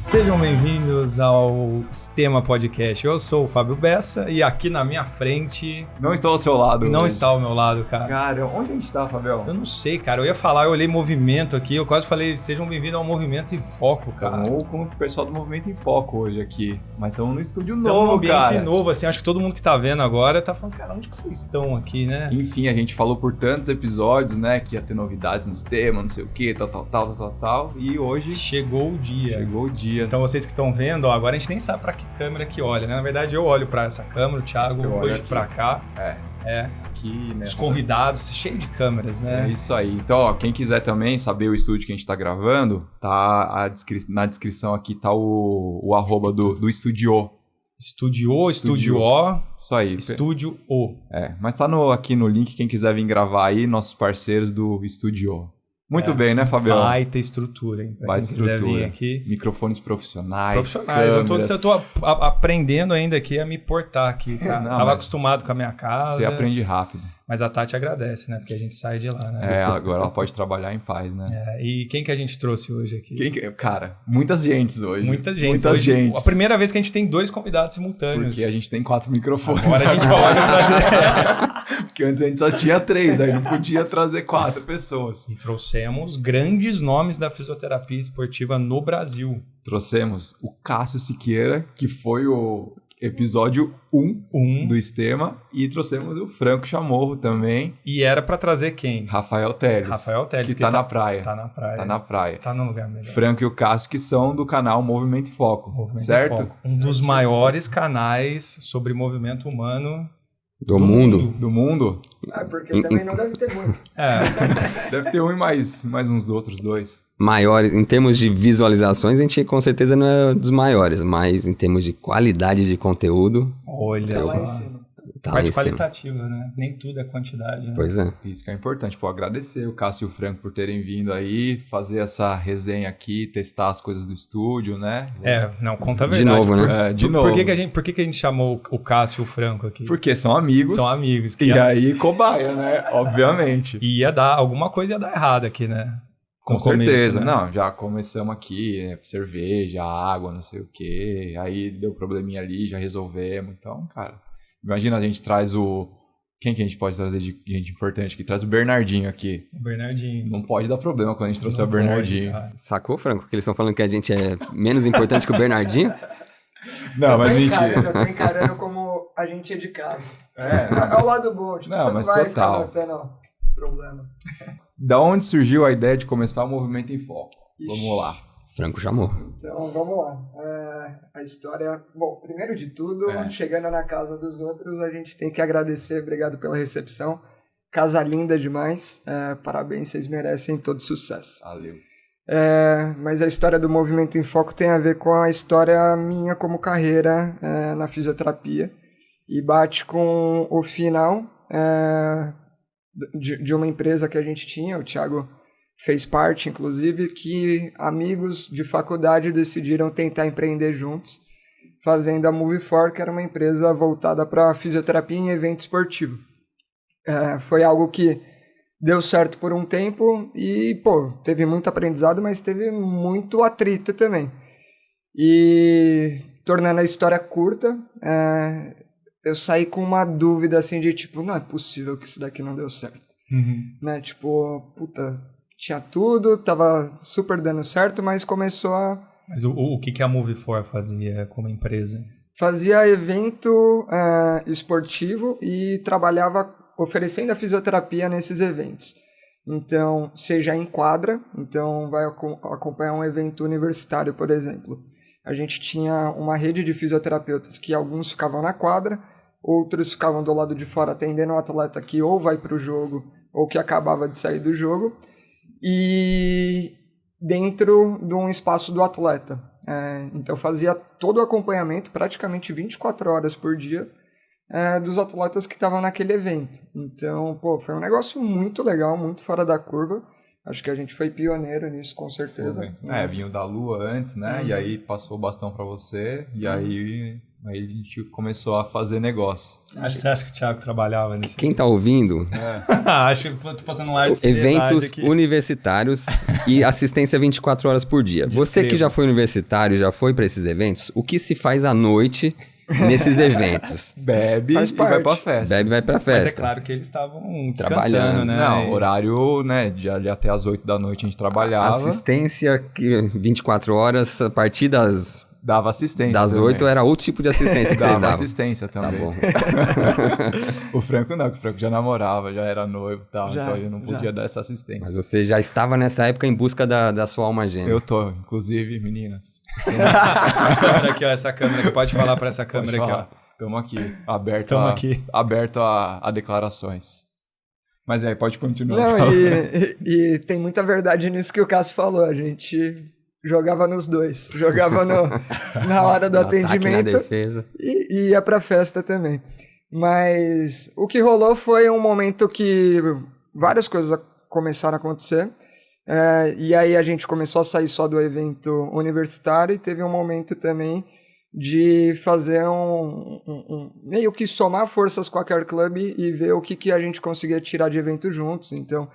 Sejam bem-vindos ao Sistema Podcast. Eu sou o Fábio Bessa e aqui na minha frente... Não estou ao seu lado. Não está ao meu lado, cara. Cara, onde a gente tá, Fabião? Eu não sei, cara. Eu ia falar, eu olhei movimento aqui, eu quase falei, sejam bem-vindos ao Movimento em Foco, cara. Estamos com o pessoal do Movimento em Foco hoje aqui. Mas estamos no estúdio Estamos novo, num ambiente cara. novo, assim, acho que todo mundo que tá vendo agora tá falando, cara, onde que vocês estão aqui, né? Enfim, a gente falou por tantos episódios, né, que ia ter novidades no sistema, não sei o que, tal. E hoje... Chegou o dia. Chegou o dia. Então vocês que estão vendo, ó, agora a gente nem sabe pra que câmera que olha, né? Na verdade, eu olho pra essa câmera, o Thiago hoje pra cá. Aqui, né? Os convidados, cheio de câmeras, né? É isso aí. Então, ó, quem quiser também saber o estúdio que a gente tá gravando, tá na descrição aqui tá o arroba do Estúdio. Estúdio O. Isso aí. Estúdio O. Mas tá aqui no link, quem quiser vir gravar aí, nossos parceiros do Estúdio. Muito bem, né, Fabião? Baita estrutura, hein? Baita estrutura. Aqui. Microfones profissionais. Eu tô aprendendo ainda aqui a me portar aqui. Tá? Tava acostumado com a minha casa. Você aprende rápido. Mas a Tati agradece, né? Porque a gente sai de lá, né? Agora ela pode trabalhar em paz, né? E quem que a gente trouxe hoje aqui? Cara, muitas gentes hoje. Muita gente. A primeira vez que a gente tem 2 convidados simultâneos. Porque a gente tem 4 microfones. Agora a gente pode trazer... Porque antes a gente só tinha 3, aí não podia trazer 4 pessoas. E trouxemos grandes nomes da fisioterapia esportiva no Brasil. Trouxemos o Cássio Siqueira, que foi o episódio 1 do Sistema, e trouxemos o Franco Chamorro também. E era pra trazer quem? Rafael Teles. Que tá na praia. Tá na praia. Tá na praia. Tá no lugar melhor. Franco e o Cássio, que são do canal Movimento em Foco, certo? Um dos maiores canais sobre movimento humano do mundo. Do mundo? Porque também não deve ter muito. Deve ter um e mais uns outros 2. Maiores, em termos de visualizações, a gente com certeza não é dos maiores, mas em termos de qualidade de conteúdo... Olha só. Lá em cima. Parte qualitativa, né? Nem tudo é quantidade, né? Pois é. Isso que é importante. Agradecer o Cássio e o Franco por terem vindo aí, fazer essa resenha aqui, testar as coisas do estúdio, né? Conta a verdade. De novo, né? De novo. Por que a gente chamou o Cássio e o Franco aqui? Porque são amigos. Que aí, cobaia, né? Obviamente. Alguma coisa ia dar errado aqui, né? Com certeza. Né? Não, já começamos aqui, cerveja, água, não sei o quê. Aí deu probleminha ali, já resolvemos. Então, cara... Imagina, a gente traz Quem que a gente pode trazer de gente importante aqui? Traz o Bernardinho aqui. O Bernardinho. Não pode dar problema quando a gente trouxer o Bernardinho. Sacou, Franco? Que eles estão falando que a gente é menos importante que o Bernardinho? Não, mas mentira. Eu tô encarando como a gente é de casa. É o lado bom. Tipo, não, você mas não vai total. ficar botando problema. Da onde surgiu a ideia de começar o Movimento em Foco? Vamos lá. Franco chamou. Então, vamos lá. A história... Bom, primeiro de tudo, chegando na casa dos outros, a gente tem que agradecer. Obrigado pela recepção. Casa linda demais. Parabéns, vocês merecem todo sucesso. Valeu. Mas a história do Movimento em Foco tem a ver com a história minha como carreira na fisioterapia. E bate com o final de uma empresa que a gente tinha, o Thiago fez parte, inclusive, que amigos de faculdade decidiram tentar empreender juntos, fazendo a Move4, que era uma empresa voltada para fisioterapia em evento esportivo. Foi algo que deu certo por um tempo e, teve muito aprendizado, mas teve muito atrito também. E, tornando a história curta, eu saí com uma dúvida, assim, de tipo, não é possível que isso daqui não deu certo. Né? Tipo, tinha tudo, tava super dando certo, mas começou a... Mas o que a Move4 fazia como empresa? Fazia evento esportivo e trabalhava oferecendo a fisioterapia nesses eventos. Então, seja em quadra, então vai acompanhar um evento universitário, por exemplo. A gente tinha uma rede de fisioterapeutas que alguns ficavam na quadra, outros ficavam do lado de fora atendendo o atleta que ou vai para o jogo ou que acabava de sair do jogo. E dentro de um espaço do atleta. Então fazia todo o acompanhamento, praticamente 24 horas por dia, dos atletas que estavam naquele evento. Então, foi um negócio muito legal, muito fora da curva. Acho que a gente foi pioneiro nisso, com certeza. Vinha o da Lua antes, né? E aí passou o bastão para você, e aí Aí a gente começou a fazer negócio. Você acha que o Thiago trabalhava nisso? Quem tá ouvindo, Acho que tô passando um ar de seriedade eventos aqui. universitários e assistência 24 horas por dia. Você que já foi universitário, já foi para esses eventos, o que se faz à noite nesses eventos? Bebe Faz e vai parte. pra festa. Bebe, vai pra festa. Mas é claro que eles estavam Trabalhando. descansando, né? Não, horário, né, de ali até as 8 da noite a gente trabalhava. Assistência 24 horas, a partir das Dava assistência Das também. 8 era outro tipo de assistência que vocês Dava davam. assistência Tá também. bom. O Franco não, que o Franco já namorava, já era noivo e tal, Já, então ele não podia já. dar essa assistência. Mas você já estava nessa época em busca da sua alma gêmea. Eu tô, inclusive, meninas. Câmera aqui, ó, essa câmera aqui. Pode falar pra essa câmera aqui, ó. Estamos aqui, aberto, Tamo a, aqui. aberto a declarações. Mas aí, pode continuar. Não, e tem muita verdade nisso que o Cássio falou. A gente jogava nos dois. Jogava na hora do No ataque, na atendimento defesa. e ia pra festa também. Mas o que rolou foi um momento que várias coisas começaram a acontecer. E aí a gente começou a sair só do evento universitário e teve um momento também de fazer meio que somar forças com a Care Club e ver o que a gente conseguia tirar de evento juntos. Então,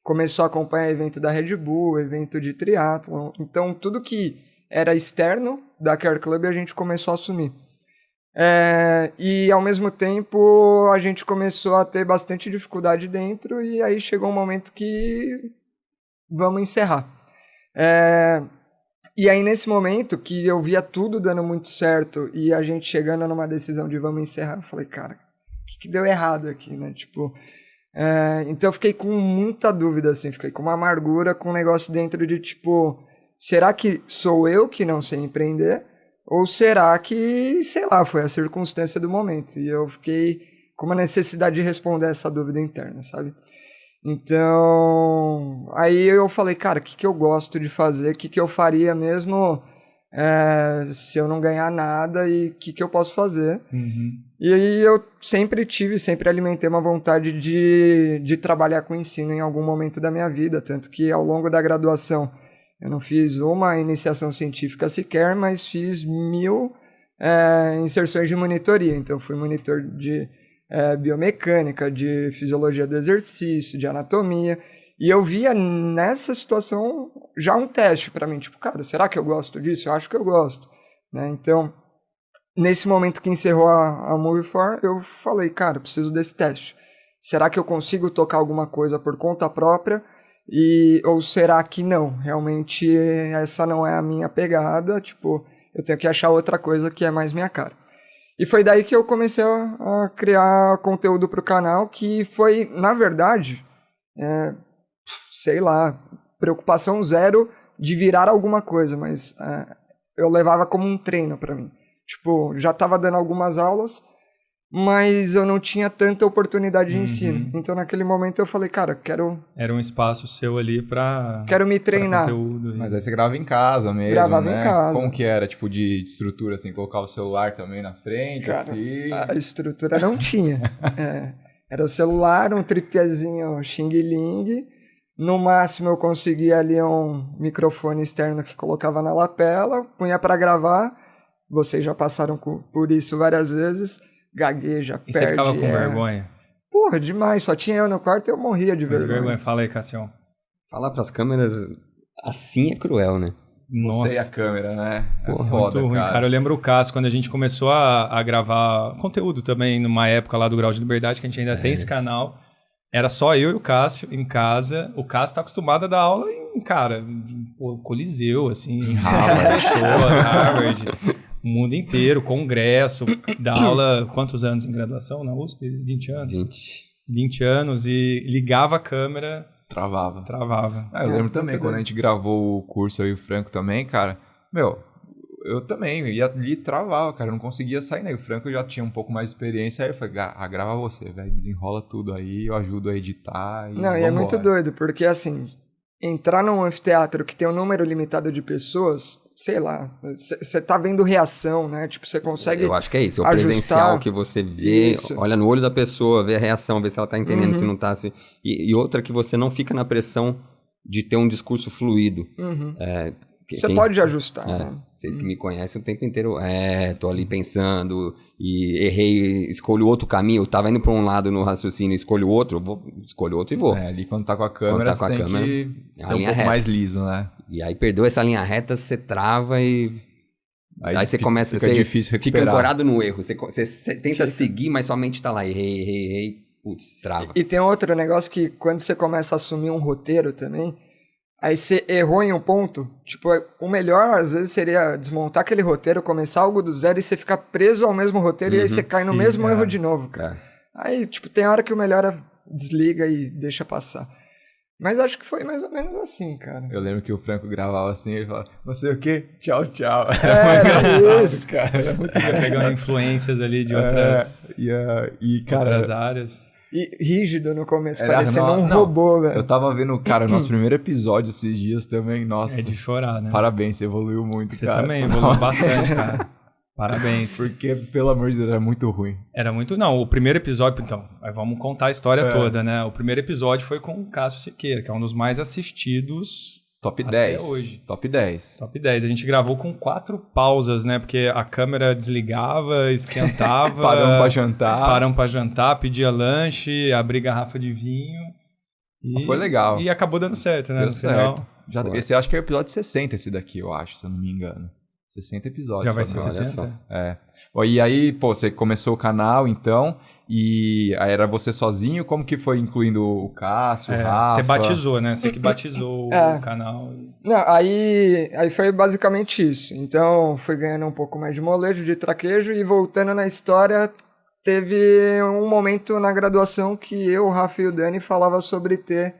começou a acompanhar evento da Red Bull, evento de triatlon. Então, tudo que era externo da Care Club a gente começou a assumir. E, ao mesmo tempo, a gente começou a ter bastante dificuldade dentro e aí chegou um momento que vamos encerrar. E aí, nesse momento que eu via tudo dando muito certo e a gente chegando numa decisão de vamos encerrar, eu falei, cara, o que deu errado aqui, né? Tipo, então eu fiquei com muita dúvida, assim, fiquei com uma amargura, com um negócio dentro de, tipo, será que sou eu que não sei empreender? Ou será que, sei lá, foi a circunstância do momento? E eu fiquei com uma necessidade de responder essa dúvida interna, sabe? Então, aí eu falei, cara, o que eu gosto de fazer? O que eu faria mesmo se eu não ganhar nada? E o que eu posso fazer? Uhum. E aí eu sempre alimentei uma vontade de trabalhar com ensino em algum momento da minha vida. Tanto que ao longo da graduação eu não fiz uma iniciação científica sequer, mas fiz 1000 inserções de monitoria. Então fui monitor de biomecânica, de fisiologia do exercício, de anatomia, e eu via nessa situação já um teste para mim, tipo, cara, será que eu gosto disso? Eu acho que eu gosto, né? Então, nesse momento que encerrou a Move4, eu falei, cara, eu preciso desse teste. Será que eu consigo tocar alguma coisa por conta própria? Ou será que não? Realmente essa não é a minha pegada, tipo, eu tenho que achar outra coisa que é mais minha cara. E foi daí que eu comecei a criar conteúdo para o canal, que foi, na verdade, sei lá, preocupação zero de virar alguma coisa, mas eu levava como um treino para mim. Tipo, já estava dando algumas aulas, mas eu não tinha tanta oportunidade de ensino. Então, naquele momento, eu falei, cara, Era um espaço seu ali pra... quero me treinar. Conteúdo. Mas aí você grava em casa mesmo, Gravava né? em casa. Como que era, tipo, de estrutura, assim, colocar o celular também na frente, Cara, assim? a estrutura não tinha. Era o celular, um tripézinho Xing Ling. No máximo eu conseguia ali um microfone externo que colocava na lapela, punha para gravar. Vocês já passaram por isso várias vezes. Gagueja, E perde. você ficava com vergonha? Porra, demais. Só tinha eu no quarto e eu morria de vergonha. Fala aí, Cassião. Falar pras câmeras assim é cruel, né? Nossa. Você e a câmera, né? É Porra, foda, muito ruim, cara. Eu lembro o Cássio, quando a gente começou a gravar conteúdo também, numa época lá do Grau de Liberdade, que a gente ainda tem esse canal. Era só eu e o Cássio em casa. O Cássio tá acostumado a dar aula em, cara, Coliseu, assim. Em Harvard. O mundo inteiro, congresso. Dá aula, quantos anos em graduação na USP? 20 anos? 20 anos e ligava a câmera... Travava. Travava. Eu lembro também, quando a gente gravou o curso, eu e o Franco também, cara, eu também ia ali e travava, cara, eu não conseguia sair, né? O Franco já tinha um pouco mais de experiência, aí eu falei, grava você, velho, desenrola tudo aí, eu ajudo a editar. Não, e é muito doido, porque assim, entrar num anfiteatro que tem um número limitado de pessoas, sei lá, você tá vendo reação, né? Tipo, você consegue Eu acho que é isso, é o ajustar. Presencial que você vê, Isso. olha no olho da pessoa, vê a reação, vê se ela tá entendendo, se não tá. E outra que você não fica na pressão de ter um discurso fluido. Você pode ajustar, né? Vocês que me conhecem o tempo inteiro, tô ali pensando e errei, escolho outro caminho, eu tava indo pra um lado no raciocínio, escolho outro e vou. Ali quando tá com a câmera, você tem que ser um pouco mais liso, né? E aí perdeu essa linha reta, você trava e... Aí você começa... Fica difícil recuperar. Fica ancorado no erro, você tenta seguir, mas sua mente tá lá, errei, putz, trava. E tem outro negócio que quando você começa a assumir um roteiro também... Aí você errou em um ponto, tipo, o melhor às vezes seria desmontar aquele roteiro, começar algo do zero e você ficar preso ao mesmo roteiro e aí você cai no mesmo erro de novo, cara. Aí, tipo, tem hora que o melhor é desliga e deixa passar. Mas acho que foi mais ou menos assim, cara. Eu lembro que o Franco gravava assim, ele falava, não sei o quê, tchau, tchau. Era isso, cara. Era muito engraçado. Pegando influências ali de outras, cara, outras áreas. E rígido no começo, parecendo um robô, velho. Eu tava vendo, cara, o nosso primeiro episódio esses dias também, nossa. É de chorar, né? Parabéns, você evoluiu muito, você cara. Você também evoluiu bastante, cara. Parabéns. Porque, pelo amor de Deus, era muito ruim. Era muito... Não, o primeiro episódio... Então, vamos contar a história toda, né? O primeiro episódio foi com o Cássio Siqueira, que é um dos mais assistidos... Top até 10. hoje. Top 10. Top 10. A gente gravou com 4 pausas, né? Porque a câmera desligava, esquentava... Paramos pra jantar, pedia lanche, abrir garrafa de vinho. E foi legal. E acabou dando certo, né? Deu certo. Esse acho que é o episódio 60 esse daqui, eu acho, se eu não me engano. 60 episódios. Já vai ser 60? E aí, você começou o canal, então... E aí era você sozinho? Como que foi incluindo o Cássio, o Rafa? Você batizou, né? Você que batizou o canal. Não, aí foi basicamente isso. Então, fui ganhando um pouco mais de molejo, de traquejo, e voltando na história, teve um momento na graduação que eu, o Rafa e o Dani falava sobre ter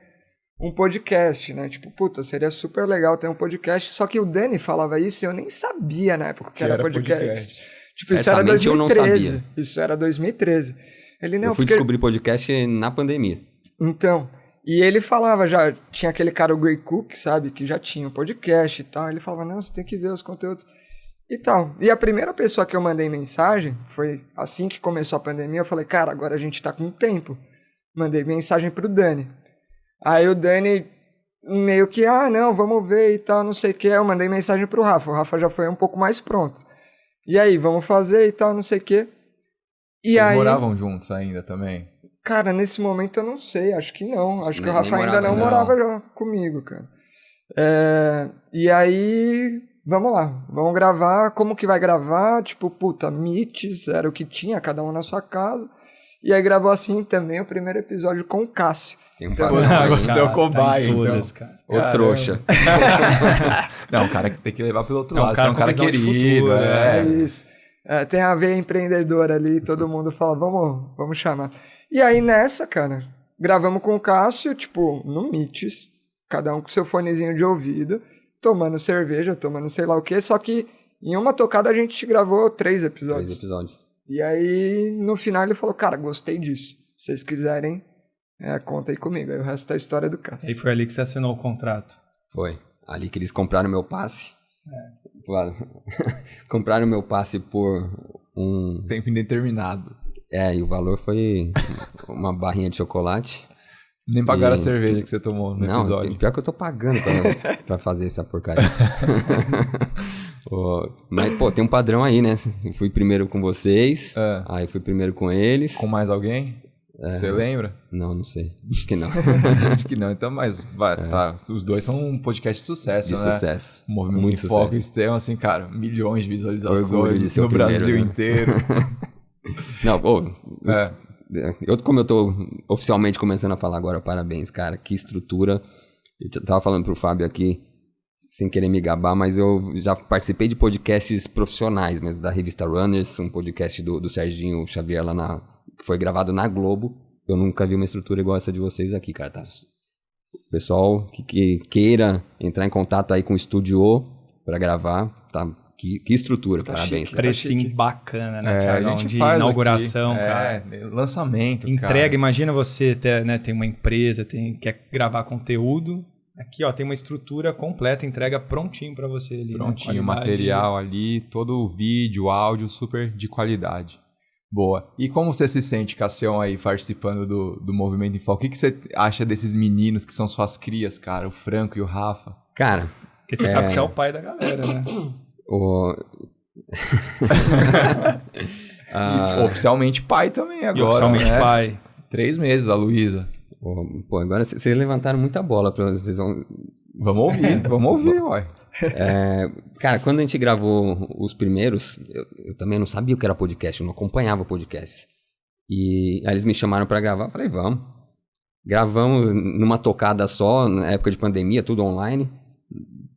um podcast, né? Tipo, puta, seria super legal ter um podcast, só que o Dani falava isso e eu nem sabia na época que era podcast. Tipo, isso era 2013. Eu não sabia. Isso era 2013. Ele, não, eu fui descobrir podcast na pandemia. Então, e ele falava, já tinha aquele cara, o Gray Cook, sabe, que já tinha um podcast e tal. Ele falava, não, você tem que ver os conteúdos e tal. E a primeira pessoa que eu mandei mensagem, foi assim que começou a pandemia, eu falei, cara, agora a gente tá com tempo. Mandei mensagem pro Dani. Aí o Dani meio que, não, vamos ver e tal, não sei o que. Eu mandei mensagem pro Rafa, o Rafa já foi um pouco mais pronto. E aí, vamos fazer e tal, não sei o quê. E Vocês aí, moravam juntos ainda também? Cara, nesse momento eu não sei, acho que não. Acho que o Rafa ainda não morava comigo, cara. E aí, vamos lá, vamos gravar. Como que vai gravar? Tipo, puta, Meets era o que tinha, cada um na sua casa. E aí gravou assim também o primeiro episódio com o Cássio. Tem um então, você é o cobaia, então. O trouxa. Não, o cara que tem que levar pelo outro lado. Você é um cara querido. É isso. Tem a veia empreendedora ali, todo mundo fala, vamos chamar. E aí nessa, cara, gravamos com o Cássio, tipo, no Meets, cada um com seu fonezinho de ouvido, tomando cerveja, tomando sei lá o quê, só que em uma tocada a gente gravou 3 episódios. 3 episódios. E aí, no final, ele falou, cara, gostei disso. Se vocês quiserem, conta aí comigo. Aí o resto da história é do Cássio. E foi ali que você assinou o contrato. Foi. Ali que eles compraram meu passe. Claro. Compraram meu passe por um... tempo indeterminado. E o valor foi uma barrinha de chocolate. Nem pagaram a cerveja que você tomou no episódio. Não, pior que eu tô pagando pra fazer essa porcaria. Mas, pô, tem um padrão aí, né? Eu fui primeiro com vocês, aí fui primeiro com eles. Com mais alguém? Você lembra? Não sei. Acho que não. Acho que não. Então, mas tá. Os dois são um podcast de sucesso, de né? sucesso. Um movimento muito de foco sucesso. Extremo, assim, cara, milhões de visualizações no primeiro, Brasil inteiro. Não, como eu tô oficialmente começando a falar agora, parabéns, cara. Que estrutura. Eu tava falando pro Fábio aqui, sem querer me gabar, mas eu já participei de podcasts profissionais, mas da revista Runners, um podcast do Serginho Xavier lá que foi gravado na Globo. Eu nunca vi uma estrutura igual essa de vocês aqui, cara. Tá? O pessoal que queira entrar em contato aí com o Estúdio pra gravar, tá? Que estrutura, tá, parabéns. Chique, precinho bacana, né, Thiago? A gente de faz inauguração, aqui, cara. Lançamento, entrega, cara. Imagina você tem uma empresa, quer gravar conteúdo. Aqui, ó, tem uma estrutura completa, entrega prontinho pra você ali. Prontinho, material ali, todo o vídeo, áudio super de qualidade. Boa. E como você se sente, Cassião, aí participando do Movimento em Foco? O que você acha desses meninos que são suas crias, cara? O Franco e o Rafa? Cara, Porque você sabe que você é o pai da galera, né? E oficialmente pai também agora, E oficialmente né? pai. 3 meses, a Luísa. Pô, agora vocês levantaram muita bola. Vocês vão... Vamos ouvir, uai. Cara, quando a gente gravou os primeiros, eu também não sabia o que era podcast, eu não acompanhava podcast. E aí eles me chamaram pra gravar, eu falei, vamos. Gravamos numa tocada só, na época de pandemia, tudo online.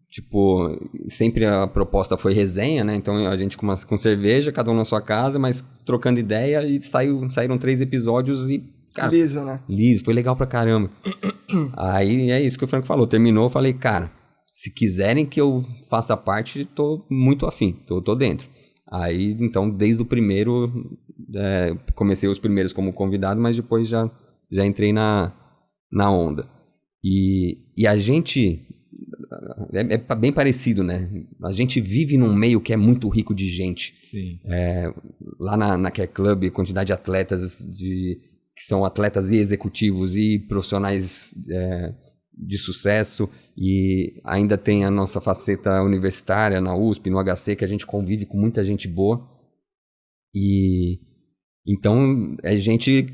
Tipo, sempre a proposta foi resenha, né? Então a gente com cerveja, cada um na sua casa, mas trocando ideia, e saíram 3 episódios e... Cara, liso, né? Liso, foi legal pra caramba. Aí é isso que o Franco falou, terminou, eu falei, cara, se quiserem que eu faça parte, tô muito afim, tô dentro. Aí, então, desde o primeiro, comecei os primeiros como convidado, mas depois já entrei na onda. E a gente, é bem parecido, né? A gente vive num meio que é muito rico de gente. Sim. Lá na Care Club, quantidade de atletas que são atletas e executivos e profissionais de sucesso, e ainda tem a nossa faceta universitária na USP, no HC, que a gente convive com muita gente boa. E então é gente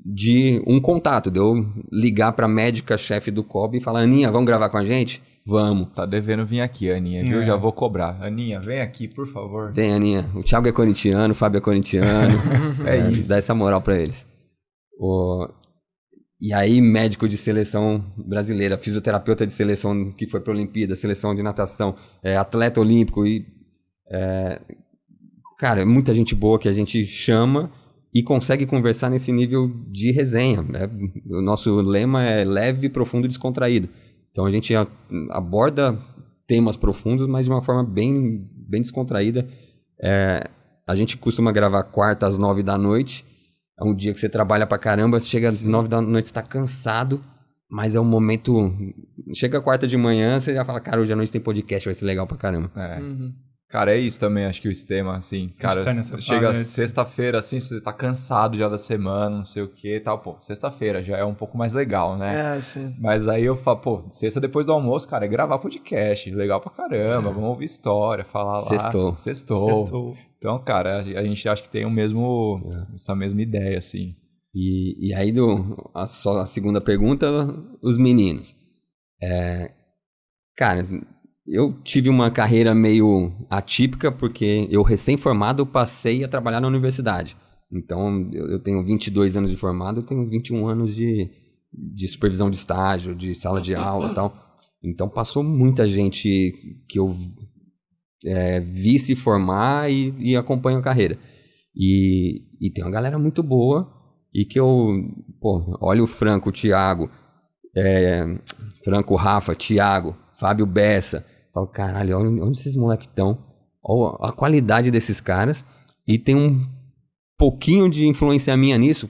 de um contato, de eu ligar para a médica-chefe do COB e falar, Aninha, vamos gravar com a gente? Vamos. Tá devendo vir aqui, Aninha, viu? Já vou cobrar. Aninha, vem aqui, por favor. Vem, Aninha. O Thiago é corintiano, o Fábio é corintiano. Isso. Dá essa moral para eles. E aí, médico de seleção brasileira, fisioterapeuta de seleção que foi para a Olimpíada, seleção de natação, atleta olímpico cara, muita gente boa que a gente chama e consegue conversar nesse nível de resenha. O nosso lema é leve, profundo e descontraído. Então a gente aborda temas profundos, mas de uma forma bem, bem descontraída. A gente costuma gravar quarta às 9 da noite. É um dia que você trabalha pra caramba, você chega às 9 da noite, você tá cansado, mas é um momento... Chega quarta de manhã, você já fala, cara, hoje à noite tem podcast, vai ser legal pra caramba. Cara, é isso também, acho que o sistema, assim, cara, chega sexta-feira, assim, você tá cansado já da semana, não sei o que e tal, pô, sexta-feira já é um pouco mais legal, né? Sim. Mas aí eu falo, pô, sexta depois do almoço, cara, é gravar podcast, legal pra caramba, vamos ouvir história, falar lá. Sextou. Então, cara, a gente acha que tem essa mesma ideia, assim. E aí, só a segunda pergunta, os meninos. Cara, eu tive uma carreira meio atípica, porque eu, recém-formado, passei a trabalhar na universidade. Então, eu tenho 22 anos de formado, eu tenho 21 anos de supervisão de estágio, de sala de aula e tal. Então, passou muita gente que eu vi se formar e acompanho a carreira. E tem uma galera muito boa, e que olha o Franco, o Thiago, Franco, Rafa, Thiago, Fábio Bessa. Falo, caralho, onde esses moleques estão? Olha a qualidade desses caras. E tem um pouquinho de influência minha nisso.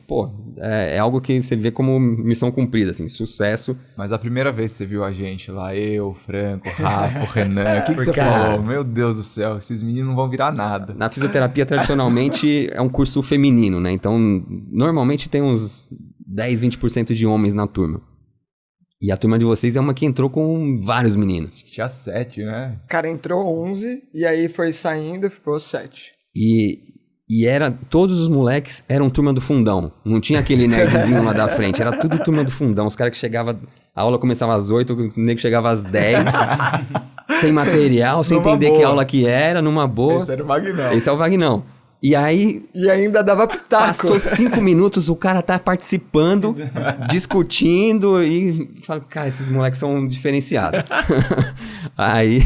É algo que você vê como missão cumprida, assim, sucesso. Mas a primeira vez que você viu a gente lá, eu, Franco, Rafa, o Renan, o que você falou? Meu Deus do céu, esses meninos não vão virar nada. Na fisioterapia, tradicionalmente, é um curso feminino, né? Então, normalmente tem uns 10, 20% de homens na turma. E a turma de vocês é uma que entrou com vários meninos. Acho que tinha 7, né? Cara, entrou 11 e aí foi saindo, ficou 7. E todos os moleques eram turma do fundão. Não tinha aquele nerdzinho lá da frente. Era tudo turma do fundão. Os caras que chegavam... A aula começava às 8, o nego chegava às 10. Sem material, sem entender que aula que era, numa boa. Esse era o Vagnão. Esse é o Vagnão. E aí... E ainda dava pitaco. Passou 5 minutos, o cara tá participando, discutindo e... Fala, cara, esses moleques são diferenciados. Aí,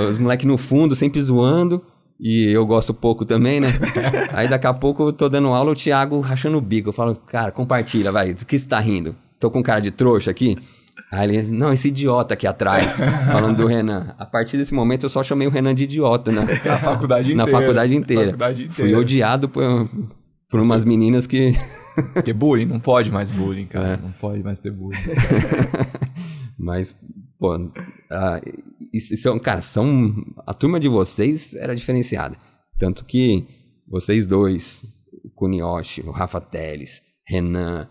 os moleques no fundo, sempre zoando. E eu gosto pouco também, né? Aí daqui a pouco eu tô dando aula, o Thiago rachando o bico. Eu falo, cara, compartilha, vai. Do que você tá rindo? Tô com cara de trouxa aqui? Aí ele, não, esse idiota aqui atrás, falando do Renan. A partir desse momento eu só chamei o Renan de idiota, né? Na faculdade inteira. Na faculdade inteira. Fui odiado por umas meninas que... Porque bullying, não pode mais bullying, cara. Não pode mais ter bullying. Mas, a turma de vocês era diferenciada. Tanto que vocês dois, o Kunioshi, o Rafa Teles, Renan,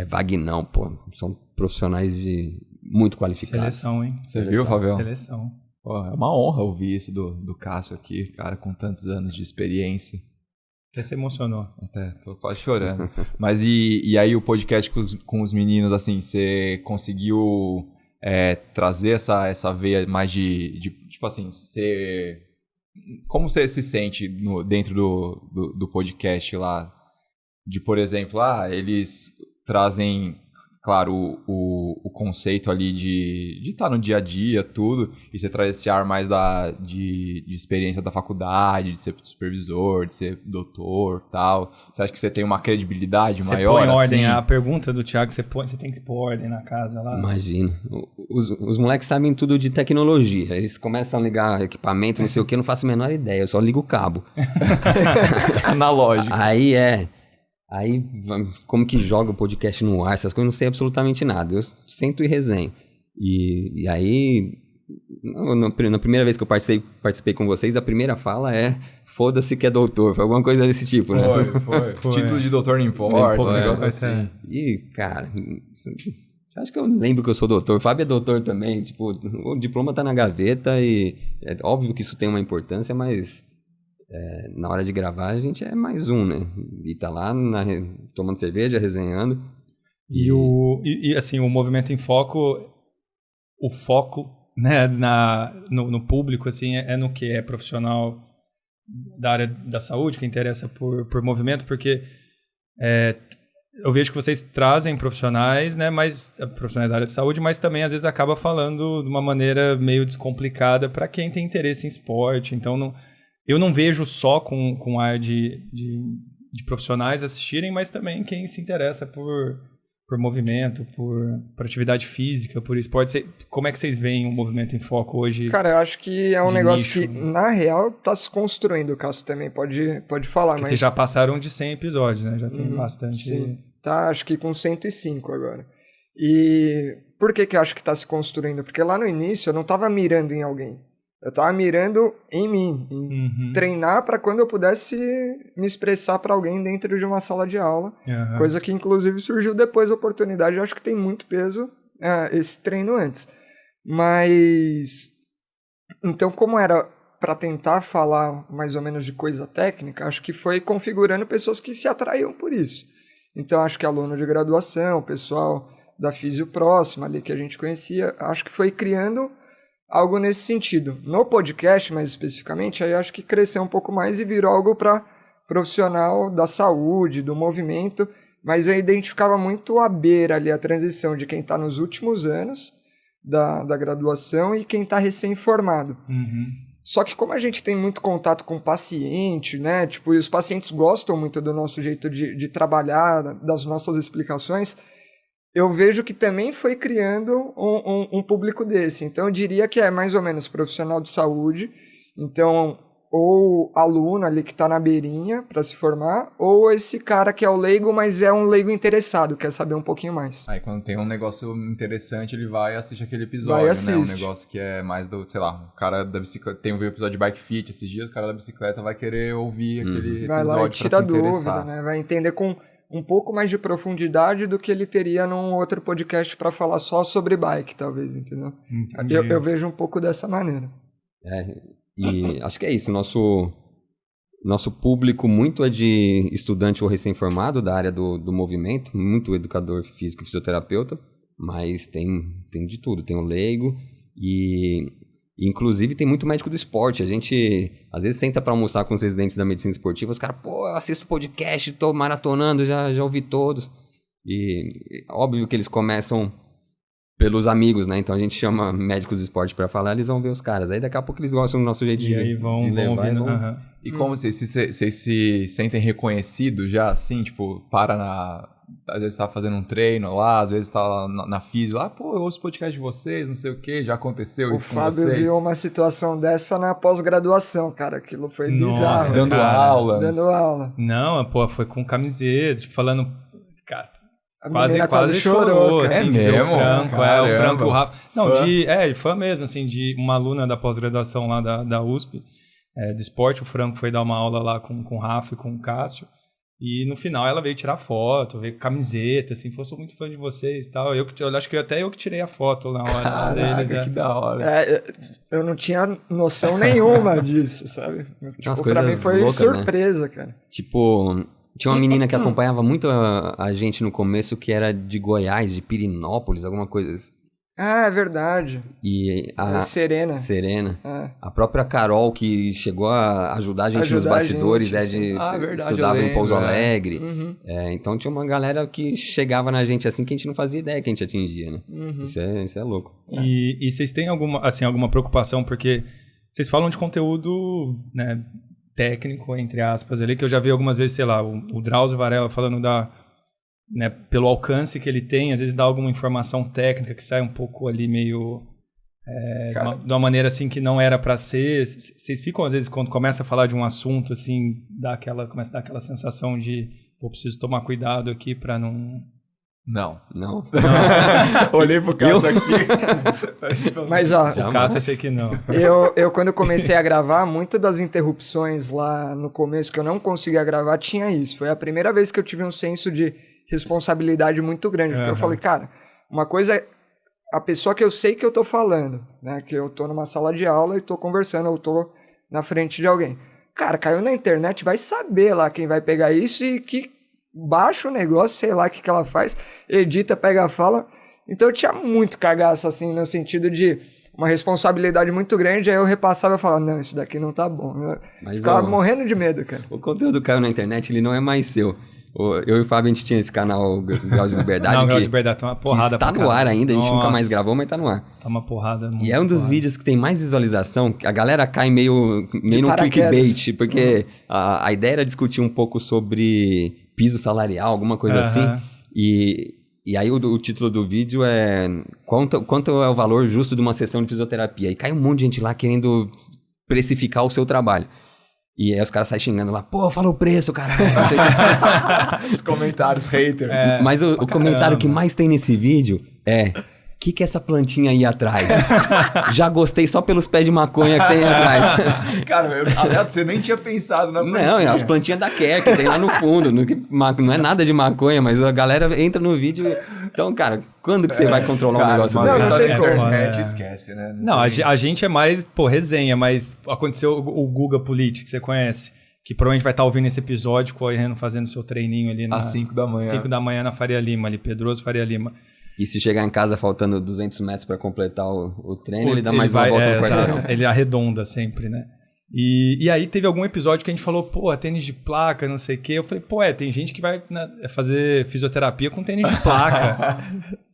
Vagnão, são profissionais de muito qualificados. Seleção, hein? Você viu, Fabião? Seleção. Pô, é uma honra ouvir isso do Cássio aqui, cara, com tantos anos de experiência. Até se emocionou. Até, tô quase chorando. Mas e aí o podcast com os meninos, assim, você conseguiu trazer essa veia mais de tipo assim, como você se sente dentro do podcast lá? De, por exemplo, eles trazem, claro, o conceito ali de estar no dia a dia, tudo, e você traz esse ar mais de experiência da faculdade, de ser supervisor, de ser doutor, tal. Você acha que você tem uma credibilidade maior? Você põe ordem, assim? a pergunta do Thiago, você tem que pôr ordem na casa lá. Imagina. Os moleques sabem tudo de tecnologia. Eles começam a ligar equipamento, não sei o que, eu não faço a menor ideia, eu só ligo o cabo. Analógico. Aí, como que joga o podcast no ar, essas coisas, eu não sei absolutamente nada. Eu sento e resenho. E aí, na primeira vez que eu participei com vocês, a primeira fala é foda-se que é doutor. Foi alguma coisa desse tipo, né? Foi. Título de doutor não importa, um negócio assim. E, cara, você acha que eu lembro que eu sou doutor? O Fábio é doutor também. Tipo, o diploma tá na gaveta e é óbvio que isso tem uma importância, mas... na hora de gravar, a gente é mais um, né? E tá lá tomando cerveja, resenhando. E assim, o Movimento em Foco, o foco, né, no público, assim, é no que? É profissional da área da saúde, que interessa por movimento, porque eu vejo que vocês trazem profissionais, né, profissionais da área de saúde, mas também às vezes acaba falando de uma maneira meio descomplicada para quem tem interesse em esporte. Então, eu não vejo só com ar de profissionais assistirem, mas também quem se interessa por movimento, por atividade física, por esporte. Como é que vocês veem o Movimento em Foco hoje? Cara, eu acho que é um negócio nicho, que, na real, tá se construindo. O Cássio também pode falar. Porque vocês já passaram de 100 episódios, né? Já tem bastante... Sim, tá acho que com 105 agora. E por que eu acho que tá se construindo? Porque lá no início eu não tava mirando em alguém. Eu tava mirando em mim, em treinar para quando eu pudesse me expressar para alguém dentro de uma sala de aula, coisa que inclusive surgiu depois da oportunidade. Eu acho que tem muito peso esse treino antes. Mas, então como era para tentar falar mais ou menos de coisa técnica, acho que foi configurando pessoas que se atraíam por isso. Então acho que aluno de graduação, pessoal da Físio próxima ali que a gente conhecia, acho que foi criando algo nesse sentido. No podcast, mais especificamente, aí acho que cresceu um pouco mais e virou algo para profissional da saúde, do movimento, mas eu identificava muito a beira ali, a transição de quem está nos últimos anos da graduação e quem está recém-formado. Só que como a gente tem muito contato com o paciente, né, tipo, e os pacientes gostam muito do nosso jeito de trabalhar, das nossas explicações, eu vejo que também foi criando um público desse. Então, eu diria que é mais ou menos profissional de saúde, então, ou aluno ali que está na beirinha para se formar, ou esse cara que é o leigo, mas é um leigo interessado, quer saber um pouquinho mais. Aí, quando tem um negócio interessante, ele vai e assiste aquele episódio, né? Um negócio que é mais do, sei lá, o cara da bicicleta, tem um episódio de Bike Fit esses dias, o cara da bicicleta vai querer ouvir aquele vai episódio lá e tira pra se interessar. Dúvida, né? Vai entender com um pouco mais de profundidade do que ele teria num outro podcast para falar só sobre bike, talvez, entendeu? Eu vejo um pouco dessa maneira. E acho que é isso. Nosso público muito é de estudante ou recém-formado da área do movimento, muito educador físico, fisioterapeuta, mas tem de tudo. Tem o leigo e inclusive tem muito médico do esporte. A gente às vezes senta para almoçar com os residentes da medicina esportiva, os caras, pô, eu assisto podcast, tô maratonando, já ouvi todos. E óbvio que eles começam pelos amigos, né? Então a gente chama médicos de esporte para falar, eles vão ver os caras. Aí daqui a pouco eles gostam do nosso jeito de aí vão levar. E como vocês se sentem reconhecidos já, assim, tipo, às vezes tá fazendo um treino lá, às vezes tá lá na físio, lá, pô, eu ouço o podcast de vocês, não sei o que, já aconteceu isso com vocês. O Fábio viu uma situação dessa na pós-graduação, cara, aquilo foi bizarro. Dando aula. Não, pô, foi com camiseta, tipo, falando, cara, quase chorou, assim, é de ver mesmo? o Franco, o Franco, o Rafa. Não, fã? Fã mesmo, assim, de uma aluna da pós-graduação lá da USP, do esporte, o Franco foi dar uma aula lá com o Rafa e com o Cássio, E no final ela veio tirar foto, veio com camiseta, assim, falou, sou muito fã de vocês e tal. Eu acho que até eu que tirei a foto na hora. Caraca, que da hora. Eu não tinha noção nenhuma disso, sabe? Tipo, pra mim foi loucas, surpresa, né? cara. Tipo, tinha uma menina que acompanhava muito a gente no começo, que era de Goiás, de Pirinópolis, alguma coisa assim. Ah, é verdade. E a Serena. A própria Carol, que chegou a ajudar a gente nos bastidores, gente, verdade, estudava em Pouso Alegre. Uhum. Então tinha uma galera que chegava na gente assim que a gente não fazia ideia que a gente atingia, né? Uhum. Isso é louco. E vocês têm alguma preocupação, porque vocês falam de conteúdo, né, técnico, entre aspas, ali, que eu já vi algumas vezes, sei lá, o Drauzio Varela falando né, pelo alcance que ele tem, às vezes dá alguma informação técnica que sai um pouco ali meio de uma maneira assim que não era para ser. Vocês ficam às vezes quando começa a falar de um assunto assim, começa a dar aquela sensação de preciso tomar cuidado aqui para não. Não. Olhei pro Cássio aqui. Mas ó, o Cássio eu sei que não. Eu quando comecei a gravar, muitas das interrupções lá no começo que eu não conseguia gravar tinha isso. Foi a primeira vez que eu tive um senso de responsabilidade muito grande, porque eu falei, cara, uma coisa é a pessoa que eu sei que eu tô falando, né, que eu tô numa sala de aula e tô conversando, eu tô na frente de alguém. Cara, caiu na internet, vai saber lá quem vai pegar isso e que baixa o negócio, sei lá o que ela faz, edita, pega a fala. Então eu tinha muito cagaço, assim, no sentido de uma responsabilidade muito grande, aí eu repassava e falava, não, isso daqui não tá bom. Eu ficava morrendo de medo, cara. O conteúdo caiu na internet, ele não é mais seu. Eu e o Fábio, a gente tinha esse canal Grau de Liberdade. Não, Grau de Liberdade tá uma porrada. Tá no ar ainda, a gente nunca mais gravou, mas tá no ar. Tá uma porrada. E é um dos vídeos que tem mais visualização, a galera cai meio num clickbait, porque a ideia era discutir um pouco sobre piso salarial, alguma coisa assim. E aí o título do vídeo é quanto é o valor justo de uma sessão de fisioterapia. E cai um monte de gente lá querendo precificar o seu trabalho. E aí os caras saem xingando lá, pô, fala o preço, caralho. Os comentários, hater. Mas o comentário que mais tem nesse vídeo é... O que é essa plantinha aí atrás? Já gostei só pelos pés de maconha que tem atrás. Cara, você nem tinha pensado na plantinha. Não, é as plantinhas da Care que tem lá no fundo. Não é nada de maconha, mas a galera entra no vídeo. Então, cara, quando que você vai controlar um negócio desse? Não tem como. Internet, esquece, né? Não, a gente é mais, resenha, mas aconteceu o Guga Político, que você conhece, que provavelmente vai estar ouvindo esse episódio, correndo, fazendo seu treininho ali às 5 da manhã. 5 da manhã na Faria Lima, ali, Pedroso Faria Lima. E se chegar em casa faltando 200 metros para completar o treino, ele dá mais uma volta no quarteirão. Ele arredonda sempre, né? E aí teve algum episódio que a gente falou, pô, tênis de placa, não sei o quê. Eu falei, pô, tem gente que vai fazer fisioterapia com tênis de placa.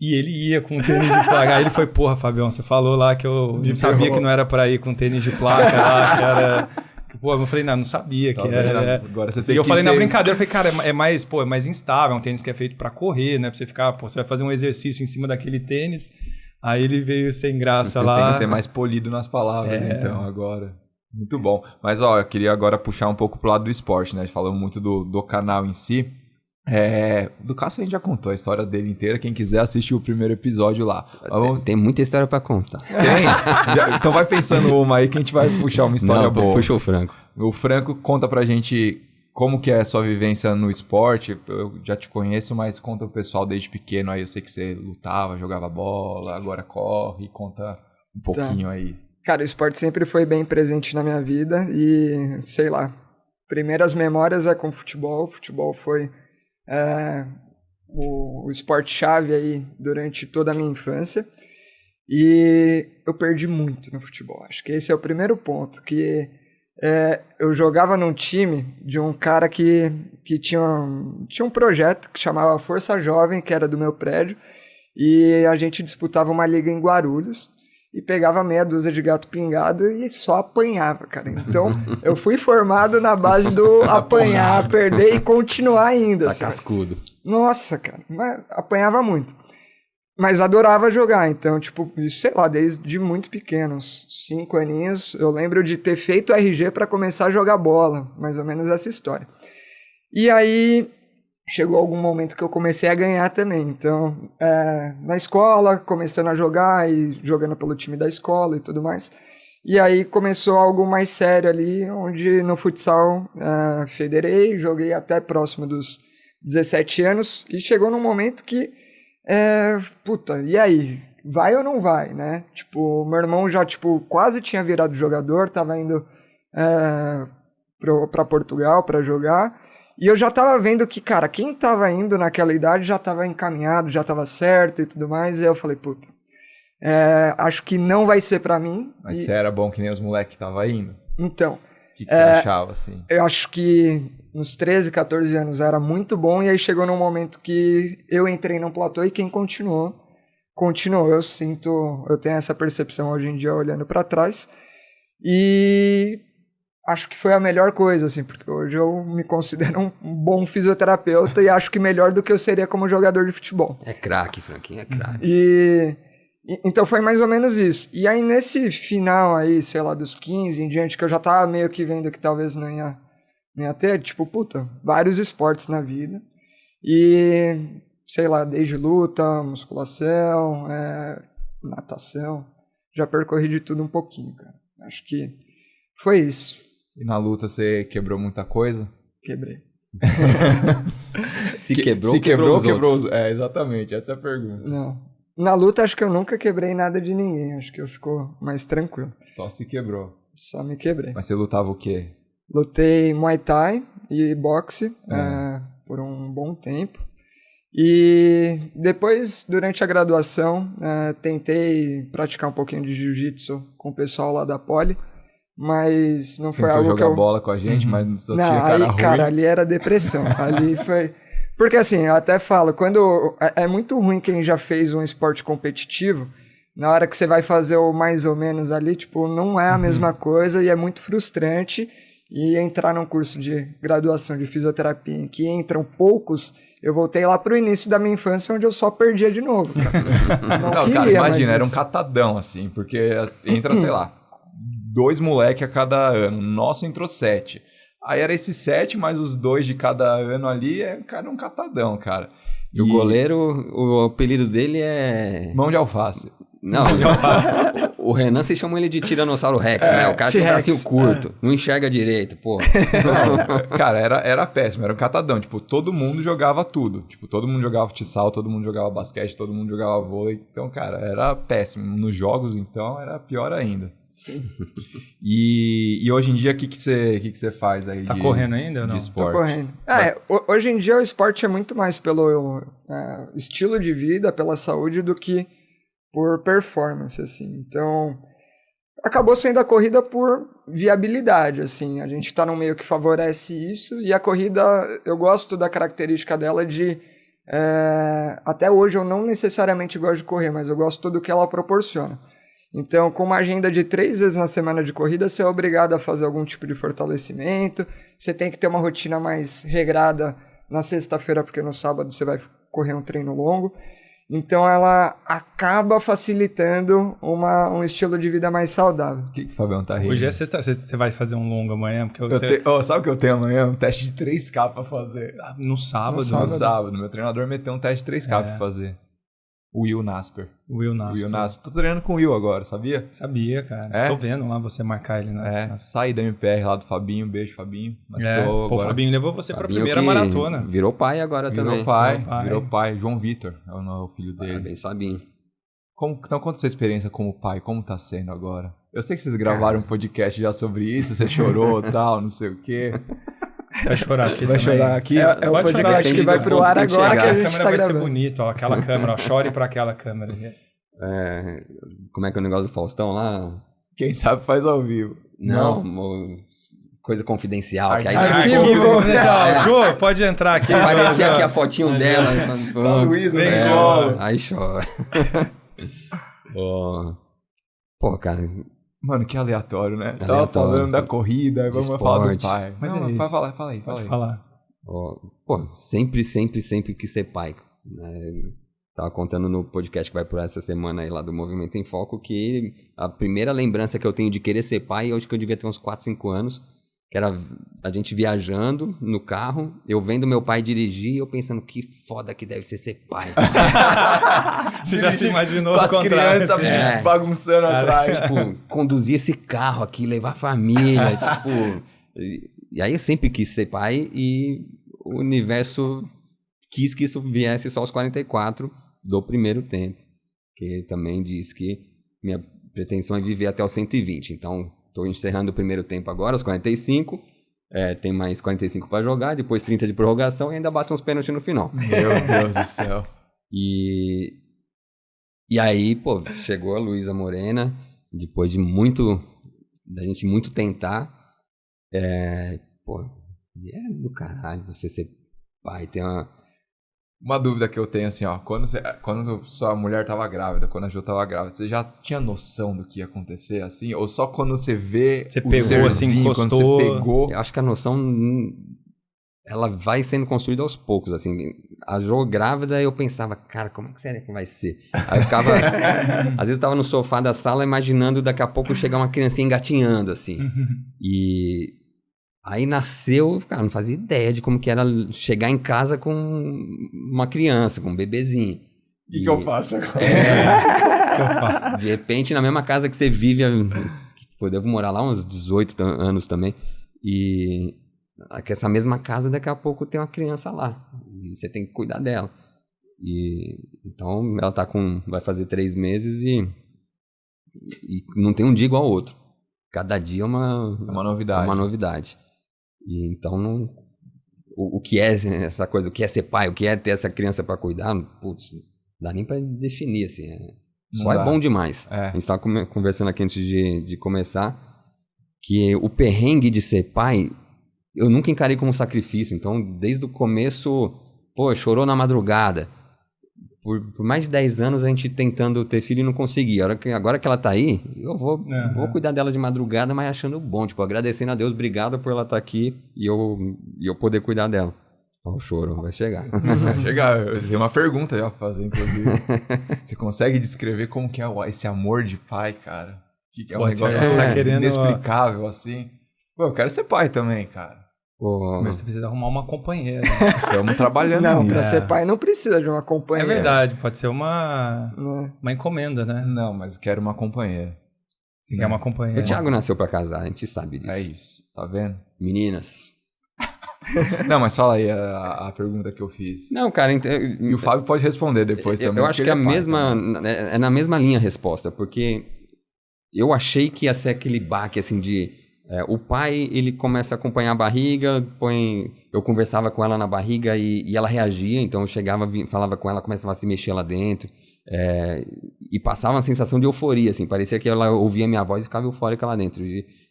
E ele ia com tênis de placa. Aí ele foi, porra, Fabião, você falou lá que eu não sabia que não era pra ir com tênis de placa lá, que era... Pô, eu falei, não sabia que era. Agora você tem e eu falei na brincadeira, eu falei, cara, é mais instável, é um tênis que é feito pra correr, né? Pra você ficar, você vai fazer um exercício em cima daquele tênis. Aí ele veio sem graça lá. Você tem que ser mais polido nas palavras, então, agora. Muito bom. Mas, ó, eu queria agora puxar um pouco pro lado do esporte, né? A gente falou muito do canal em si. Do Cássio a gente já contou a história dele inteira. Quem quiser assistir o primeiro episódio lá. Tem muita história pra contar. Tem? Então vai pensando uma aí que a gente vai puxar uma história boa. Puxa o Franco. O Franco conta pra gente como que é a sua vivência no esporte. Eu já te conheço, mas conta pro pessoal desde pequeno aí. Eu sei que você lutava, jogava bola, agora corre. Conta um pouquinho aí. Cara, o esporte sempre foi bem presente na minha vida e, sei lá, primeiras memórias é com futebol. Futebol foi o esporte-chave aí durante toda a minha infância. E eu perdi muito no futebol. Acho que esse é o primeiro ponto, que eu jogava num time de um cara que tinha um projeto que chamava Força Jovem, que era do meu prédio, e a gente disputava uma liga em Guarulhos e pegava meia dúzia de gato pingado e só apanhava, cara. Então, eu fui formado na base do apanhar, perder e continuar ainda. Tá cascudo. Nossa, cara, mas apanhava muito. Mas adorava jogar, então, tipo, sei lá, desde muito pequeno, uns 5 aninhos, eu lembro de ter feito RG para começar a jogar bola, mais ou menos essa história. E aí, chegou algum momento que eu comecei a ganhar também, então, na escola, começando a jogar e jogando pelo time da escola e tudo mais. E aí começou algo mais sério ali, onde no futsal federei, joguei até próximo dos 17 anos, e chegou num momento que, e aí? Vai ou não vai, né? Tipo, meu irmão já, quase tinha virado jogador, tava indo pra Portugal pra jogar, e eu já tava vendo que, cara, quem tava indo naquela idade já tava encaminhado, já tava certo e tudo mais, e aí eu falei, acho que não vai ser pra mim. Mas você era bom que nem os moleques que estavam indo? Então... O que você achava, assim? Eu acho que uns 13, 14 anos era muito bom, e aí chegou num momento que eu entrei num platô e quem continuou. Eu tenho essa percepção hoje em dia olhando pra trás, e acho que foi a melhor coisa, assim, porque hoje eu me considero um bom fisioterapeuta e acho que melhor do que eu seria como jogador de futebol. É craque, Franquinho, é craque. Então foi mais ou menos isso. E aí nesse final aí, sei lá, dos 15 em diante, que eu já tava meio que vendo que talvez não ia ter, vários esportes na vida. E, sei lá, desde luta, musculação, natação, já percorri de tudo um pouquinho, cara. Acho que foi isso. E na luta você quebrou muita coisa? Quebrei. Se quebrou os outros. Exatamente, essa é a pergunta. Não. Na luta, acho que eu nunca quebrei nada de ninguém. Acho que eu fico mais tranquilo. Só se quebrou. Só me quebrei. Mas você lutava o quê? Lutei Muay Thai e boxe por um bom tempo. E depois, durante a graduação, tentei praticar um pouquinho de jiu-jitsu com o pessoal lá da Poli. Mas não foi algo que eu... jogar bola com a gente, mas só tinha cara ruim. Cara, ali era depressão. Ali foi... Porque assim, eu até falo, quando é muito ruim quem já fez um esporte competitivo, na hora que você vai fazer o mais ou menos ali, não é a mesma coisa e é muito frustrante. E entrar num curso de graduação de fisioterapia em que entram poucos, eu voltei lá pro início da minha infância, onde eu só perdia de novo, cara. Não, cara, imagina, era um catadão, assim, porque entra, sei lá, 2 moleques a cada ano. Nosso entrou 7. Aí era esses 7, mais os 2 de cada ano ali, cara, um catadão, cara. E o goleiro, o apelido dele é... Mão de alface. Não, o Renan, vocês chamam ele de Tiranossauro Rex, né? O cara tem um bracinho curto, não enxerga direito, pô. Cara, era péssimo, era um catadão. Todo mundo jogava tudo. Todo mundo jogava futsal, todo mundo jogava basquete, todo mundo jogava vôlei. Então, cara, era péssimo. Nos jogos, então, era pior ainda. Sim. E hoje em dia, o que você faz aí? Você tá correndo ainda ou não? De esporte? Tô correndo. Hoje em dia o esporte é muito mais pelo estilo de vida, pela saúde, do que por performance, assim. Então, acabou sendo a corrida por viabilidade, assim. A gente tá num meio que favorece isso, e a corrida, eu gosto da característica dela de... até hoje eu não necessariamente gosto de correr, mas eu gosto do que ela proporciona. Então, com uma agenda de 3 vezes na semana de corrida, você é obrigado a fazer algum tipo de fortalecimento, você tem que ter uma rotina mais regrada na sexta-feira, porque no sábado você vai correr um treino longo. Então, ela acaba facilitando um estilo de vida mais saudável. O que o Fabião tá rindo? Hoje é sexta, você vai fazer um longo amanhã? Porque sabe o que eu tenho amanhã? Um teste de 3K pra fazer. No sábado? No sábado. Meu treinador meteu um teste de 3K pra fazer. O Will Nasper. Will Nasper. Tô treinando com o Will agora, sabia? Sabia, cara. Tô vendo lá você marcar ele Saí da MPR lá do Fabinho. Beijo, Fabinho. Mas agora... O Fabinho levou você pra primeira maratona. Virou pai agora também. Virou pai. João Vitor é o filho dele. Parabéns, Fabinho. Então, conta a sua experiência como pai. Como tá sendo agora? Eu sei que vocês gravaram um podcast já sobre isso. Você chorou e tal, não sei o quê. Vai chorar aqui. Vai chorar aqui? É o podcast que vai pro ar agora que a gente tá gravando. A câmera vai ser bonita, ó. Aquela câmera, ó. Chore pra aquela câmera. Como é que é o negócio do Faustão lá? Quem sabe faz ao vivo. Não. Coisa confidencial. Arquivo confidencial. Jô, pode entrar aqui. Aparecia aqui a fotinho dela. Luiz, aí chora. Pô, cara... Mano, que aleatório, né? Tava falando da corrida, aí vamos falar do pai. Mas não, vai fala aí. Pode falar. Pô, sempre quis ser pai. Tava contando no podcast que vai por essa semana aí lá do Movimento em Foco que a primeira lembrança que eu tenho de querer ser pai, eu acho que eu devia ter uns 4, 5 anos, que era a gente viajando no carro, eu vendo meu pai dirigir e eu pensando, que foda que deve ser pai. Você já se imaginou com as crianças assim, bagunçando atrás. Tipo, conduzir esse carro aqui, levar a família, tipo... E aí eu sempre quis ser pai e o universo quis que isso viesse só aos 44 do primeiro tempo. Que também diz que minha pretensão é viver até os 120. Então, estou encerrando o primeiro tempo agora, aos 45. Tem mais 45 para jogar, depois 30 de prorrogação e ainda bate uns pênaltis no final. Meu Deus do céu. E aí, pô, chegou a Luísa Morena, depois de da gente muito tentar. Pô, é do caralho você ser pai, tem uma dúvida que eu tenho assim, ó, quando sua mulher tava grávida, quando a Jo tava grávida, você já tinha noção do que ia acontecer assim? Ou só quando você vê você o pegou, serzinho, assim, encostou... quando você pegou? Eu acho que a noção, ela vai sendo construída aos poucos, assim. A Jo grávida, eu pensava, cara, como é que será que vai ser? Aí eu ficava, às vezes eu tava no sofá da sala imaginando daqui a pouco chegar uma criancinha engatinhando, assim. E aí nasceu, cara, não fazia ideia de como que era chegar em casa com uma criança, com um bebezinho. E que eu faço agora? De repente, na mesma casa que você vive, pô, eu devo morar lá uns 18 anos também, e essa mesma casa, daqui a pouco tem uma criança lá, e você tem que cuidar dela. Então, ela vai fazer 3 meses e não tem um dia igual ao outro. Cada dia é uma novidade. E então, o que é essa coisa, o que é ser pai, o que é ter essa criança para cuidar, putz, não dá nem para definir, assim. Só é bom demais. A gente estava conversando aqui antes de começar, que o perrengue de ser pai, eu nunca encarei como sacrifício. Então, desde o começo, pô, chorou na madrugada. Por mais de 10 anos a gente tentando ter filho e não conseguia. Agora que ela tá aí, eu vou cuidar dela de madrugada, mas achando bom, tipo, agradecendo a Deus, obrigado por ela estar aqui e eu poder cuidar dela. O choro vai chegar. Vai chegar. Eu tenho uma pergunta já pra fazer, inclusive. Você consegue descrever como que é esse amor de pai, cara? Que é um negócio inexplicável, assim. Pô, eu quero ser pai também, cara. Mas você precisa arrumar uma companheira. Estamos trabalhando Não, nisso. pra ser pai não precisa de uma É companheira. verdade, pode ser uma encomenda, né? Não, mas quero uma companheira. Você quer uma companheira. O Thiago nasceu pra casar, a gente sabe disso. É isso, tá vendo? Meninas. Não, mas fala aí a pergunta que eu fiz. Não, cara... E o Fábio pode responder depois também. Eu acho que é na mesma linha a resposta, porque eu achei que ia ser aquele baque, assim, de... o pai, ele começa a acompanhar a barriga, eu conversava com ela na barriga e ela reagia, então eu chegava, falava com ela, começava a se mexer lá dentro, e passava uma sensação de euforia, assim, parecia que ela ouvia minha voz e ficava eufórica lá dentro.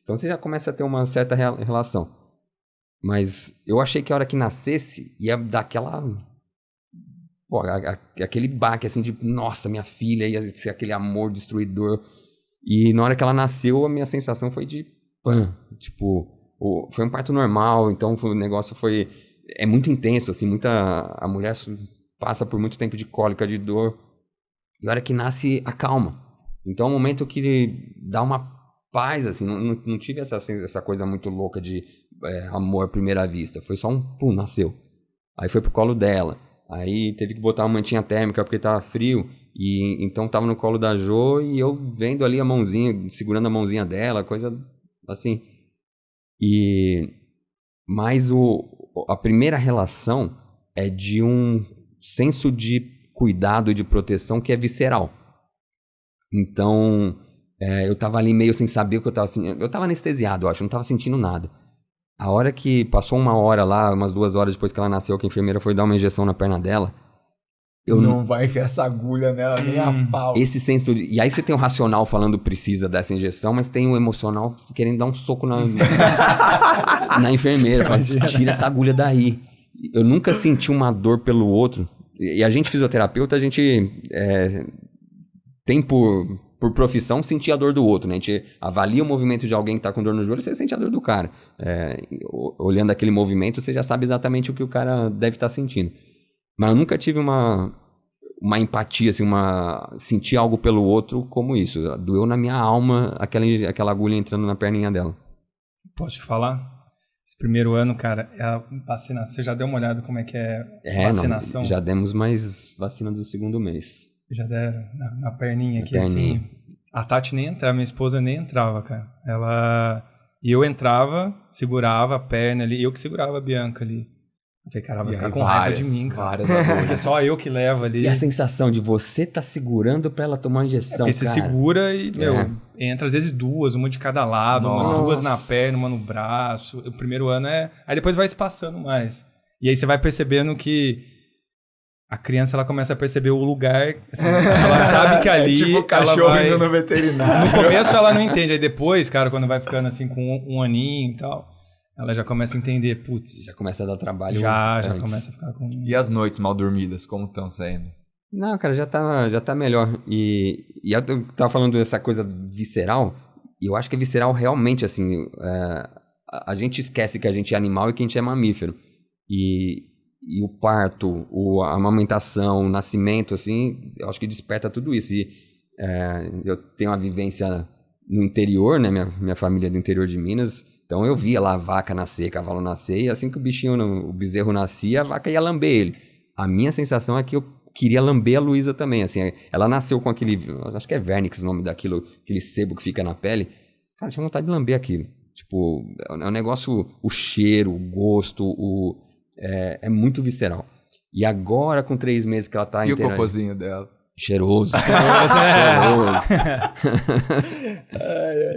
Então você já começa a ter uma certa relação. Mas eu achei que a hora que nascesse ia dar aquele baque, assim, de nossa, minha filha, ia ser aquele amor destruidor. E na hora que ela nasceu, a minha sensação foi de tipo, foi um parto normal, então o negócio é muito intenso, assim, a mulher passa por muito tempo de cólica, de dor, e a hora que nasce, acalma. Então é um momento que dá uma paz, assim, não tive essa coisa muito louca de amor à primeira vista, foi só nasceu. Aí foi pro colo dela, aí teve que botar uma mantinha térmica porque tava frio, e então tava no colo da Jo, e eu vendo ali a mãozinha, segurando a mãozinha dela, coisa... assim, mas a primeira relação é de um senso de cuidado e de proteção que é visceral. Então, eu tava ali meio sem saber o que eu tava sentindo. Eu tava anestesiado, eu acho, não tava sentindo nada. A hora que passou 1 hora lá, umas 2 horas depois que ela nasceu, que a enfermeira foi dar uma injeção na perna dela, não vai enfiar essa agulha nela nem a pau. Esse senso e aí você tem o racional falando precisa dessa injeção, mas tem o emocional querendo dar um soco na enfermeira. Fala, tira essa agulha daí. Eu nunca senti uma dor pelo outro. E a gente, fisioterapeuta, a gente tem por profissão sentir a dor do outro, né? A gente avalia o movimento de alguém que está com dor no joelho, você sente a dor do cara. Olhando aquele movimento, você já sabe exatamente o que o cara deve estar sentindo. Mas eu nunca tive uma empatia, assim, sentir algo pelo outro como isso. Doeu na minha alma aquela agulha entrando na perninha dela. Posso te falar? Esse primeiro ano, cara, é a vacinação. Você já deu uma olhada como é que é a vacinação? Não, já demos mais vacina do segundo mês. Já deram na perninha aqui, assim. A Tati nem entrava, minha esposa nem entrava, cara. E eu entrava, segurava a perna ali, eu que segurava a Bianca ali. Eu falei, cara, vai ficar com raiva de mim, cara. Porque só eu que levo ali. E a sensação de você tá segurando pra ela tomar injeção, porque você segura e, entra às vezes duas, uma de cada lado, duas na perna, uma no braço. O primeiro ano Aí depois vai se passando mais. E aí você vai percebendo que a criança, ela começa a perceber o lugar, assim, ela sabe que ali... tipo o cachorro indo no veterinário. No começo ela não entende, aí depois, cara, quando vai ficando assim com um aninho e tal... Ela já começa a entender, putz... Já começa a dar trabalho. Já começa a ficar com... E as noites mal dormidas, como estão sendo? Não, cara, já tá melhor. E eu tava falando dessa coisa visceral, e eu acho que é visceral realmente, assim... a gente esquece que a gente é animal e que a gente é mamífero. E o parto, a amamentação, o nascimento, assim, eu acho que desperta tudo isso. E eu tenho uma vivência no interior, né? Minha família é do interior de Minas... Então eu via lá a vaca nascer, cavalo nascer, e assim que o bezerro nascia, a vaca ia lamber ele. A minha sensação é que eu queria lamber a Luísa também, assim, ela nasceu com aquele, acho que é vernix o nome daquilo, aquele sebo que fica na pele. Cara, tinha vontade de lamber aquilo. Tipo, é um negócio, o cheiro, o gosto, é muito visceral. E agora, com 3 meses que ela tá E o cocôzinho dela? Cheiroso. Cheiroso.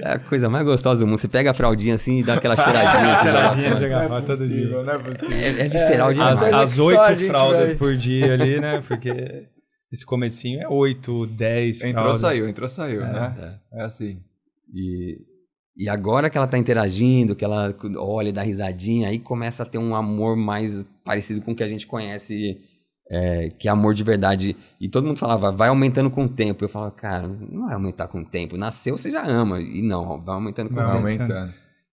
É a coisa mais gostosa do mundo. Você pega a fraldinha assim e dá aquela cheiradinha. Cheiradinha, jogar fora todo dia. Não é possível. É visceral demais. As 8 fraldas por dia ali, né? Porque esse comecinho é 8, 10 fraldas. Entrou, saiu, né? É assim. E agora que ela tá interagindo, que ela olha e dá risadinha, aí começa a ter um amor mais parecido com o que a gente conhece... que é amor de verdade. E todo mundo falava, vai aumentando com o tempo. Eu falava, cara, não vai aumentar com o tempo. Nasceu, você já ama. E não, vai aumentando com o tempo. Aumentando.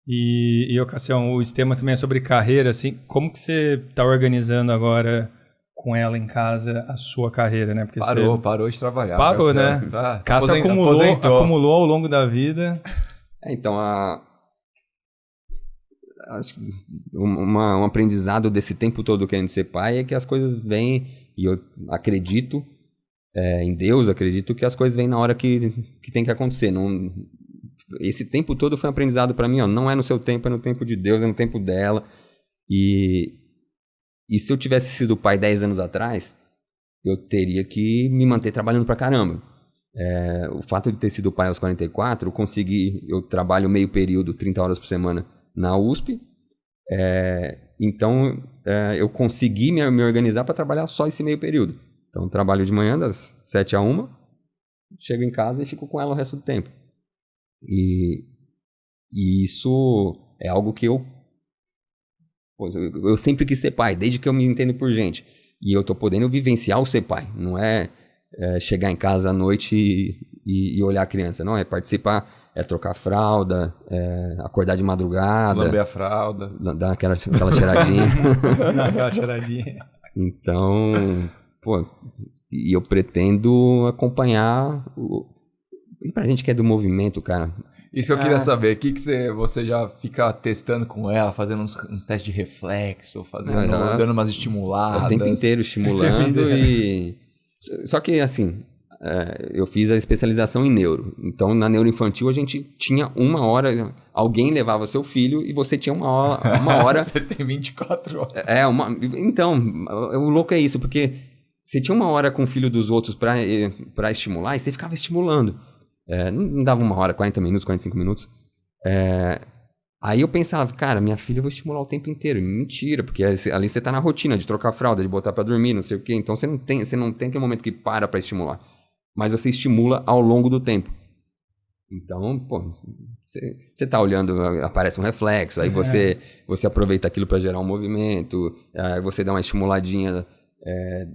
E Cassião, o tema também é sobre carreira, assim. Como que você tá organizando agora com ela em casa a sua carreira, né? Porque parou de trabalhar. Parou, né? Cássio acumulou ao longo da vida. Então, acho que um aprendizado desse tempo todo querendo ser pai é que as coisas vêm, e eu acredito em Deus, acredito que as coisas vêm na hora que tem que acontecer. Não, esse tempo todo foi um aprendizado para mim, ó, não é no seu tempo, é no tempo de Deus, é no tempo dela. E se eu tivesse sido pai 10 anos atrás, eu teria que me manter trabalhando pra caramba. O fato de ter sido pai aos 44, eu trabalho meio período, 30 horas por semana, na USP, então eu consegui me organizar para trabalhar só esse meio período. Então eu trabalho de manhã das 7 a 1, chego em casa e fico com ela o resto do tempo. E isso é algo que eu sempre quis ser pai, desde que eu me entendo por gente. E eu tô podendo vivenciar o ser pai, não é chegar em casa à noite e olhar a criança, não, é participar. Trocar fralda, acordar de madrugada. Lamber a fralda. Dar aquela cheiradinha. Aquela cheiradinha. Então, e eu pretendo acompanhar. E pra gente que é do movimento, cara. Isso que eu queria saber. O que você já fica testando com ela, fazendo uns testes de reflexo, dando umas estimuladas? O tempo inteiro estimulando Só que, assim... eu fiz a especialização em neuro. Então, na neuroinfantil, a gente tinha 1 hora... Alguém levava seu filho e você tinha uma hora... Você tem 24 horas. Então, o louco é isso, porque você tinha 1 hora com o filho dos outros para estimular e você ficava estimulando. Não dava 1 hora, 40 minutos, 45 minutos. Aí eu pensava, cara, minha filha eu vou estimular o tempo inteiro. Mentira, porque ali você tá na rotina de trocar fralda, de botar para dormir, não sei o quê. Então, você não tem aquele momento que para estimular. Mas você estimula ao longo do tempo. Então, você tá olhando, aparece um reflexo, aí você aproveita aquilo para gerar um movimento, aí você dá uma estimuladinha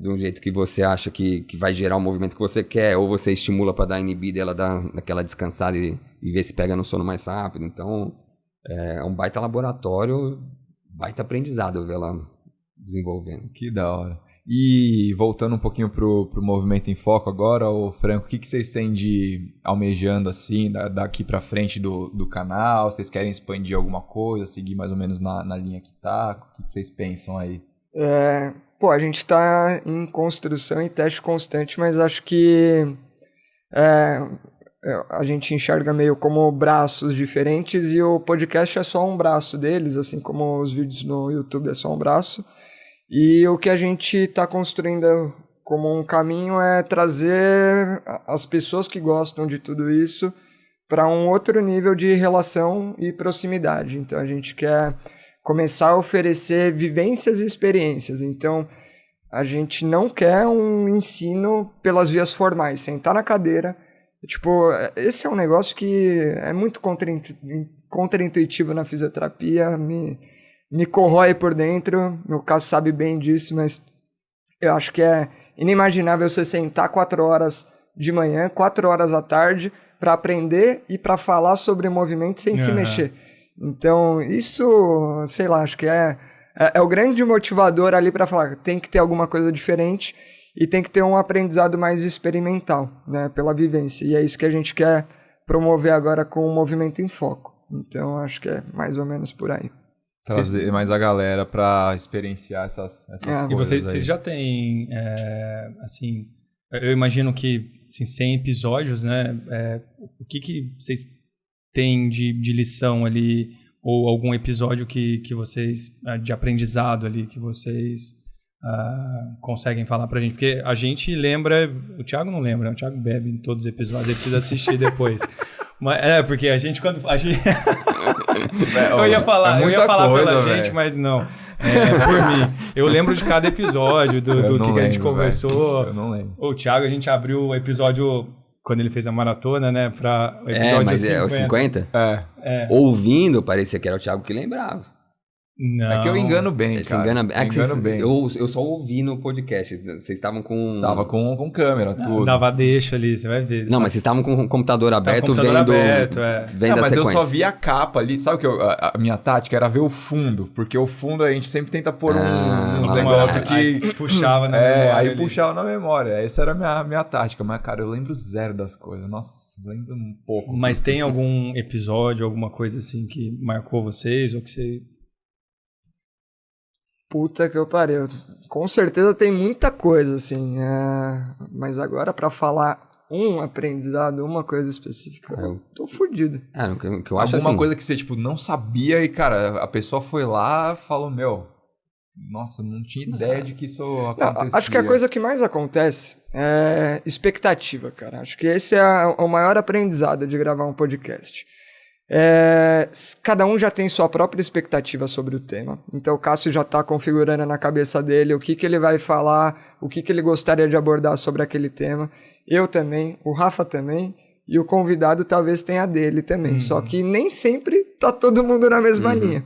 de um jeito que você acha que vai gerar o movimento que você quer, ou você estimula para dar inibida e ela dá aquela descansada e ver se pega no sono mais rápido. Então, é um baita laboratório, baita aprendizado ver ela desenvolvendo. Que da hora. E voltando um pouquinho pro Movimento em Foco agora, ô Franco, o que vocês têm de almejando assim, daqui pra frente do canal? Vocês querem expandir alguma coisa, seguir mais ou menos na linha que tá? O que vocês pensam aí? A gente tá em construção e teste constante, mas acho que a gente enxerga meio como braços diferentes e o podcast é só um braço deles, assim como os vídeos no YouTube é só um braço. E o que a gente está construindo como um caminho é trazer as pessoas que gostam de tudo isso para um outro nível de relação e proximidade. Então a gente quer começar a oferecer vivências e experiências. Então a gente não quer um ensino pelas vias formais, sentar na cadeira. Tipo, esse é um negócio que é muito contraintuitivo na fisioterapia, me corrói por dentro. Meu caso sabe bem disso, mas eu acho que é inimaginável você sentar 4 horas de manhã, 4 horas à tarde, para aprender e para falar sobre movimento sem se mexer. Então, isso, sei lá, acho que é o grande motivador ali para falar que tem que ter alguma coisa diferente e tem que ter um aprendizado mais experimental, né, pela vivência. E é isso que a gente quer promover agora com o Movimento em Foco. Então, acho que é mais ou menos por aí. Trazer mais a galera para experienciar essas coisas. E vocês já têm, assim, eu imagino que assim, 100 episódios, né? O que vocês têm de lição ali, ou algum episódio que vocês, de aprendizado ali, que vocês conseguem falar pra gente? Porque a gente lembra, o Thiago não lembra, o Thiago bebe em todos os episódios, ele precisa assistir depois. Mas, porque a gente, quando a gente... eu ia falar pela gente, mas não. Por mim. Eu lembro de cada episódio do que a gente conversou. Eu não lembro. O Thiago, a gente abriu o episódio quando ele fez a maratona, né? Para o episódio mas 50. É o 50? É. Ouvindo, parecia que era o Thiago que lembrava. Não. É que eu engano bem, cara. Engana bem. Engano bem. Eu só ouvi no podcast. Vocês estavam com... Tava com câmera, tudo. Dava deixa ali, você vai ver. Não, mas vocês estavam com o computador aberto, vendo a mas sequência. eu só vi a capa ali. Sabe que a minha tática era ver o fundo, porque o fundo a gente sempre tenta pôr uns negócios que... puxava na memória. Aí puxava na memória. Essa era a minha tática. Mas, cara, eu lembro zero das coisas. Nossa, lembro um pouco. Mas tem algum episódio, alguma coisa assim que marcou vocês, ou que você... Puta que eu pariu. Com certeza tem muita coisa, assim. Mas agora, pra falar um aprendizado, uma coisa específica, eu tô fudido. O que eu acho alguma assim... coisa que você, tipo, não sabia e, cara, a pessoa foi lá e falou, nossa, não tinha ideia de que isso acontecia. Acho que a coisa que mais acontece é expectativa, cara. Acho que esse é o maior aprendizado de gravar um podcast. Cada um já tem sua própria expectativa sobre o tema. Então o Cássio já está configurando na cabeça dele o que ele vai falar, o que ele gostaria de abordar sobre aquele tema. Eu também, o Rafa também, e o convidado talvez tenha a dele também. Só que nem sempre tá todo mundo na mesma linha.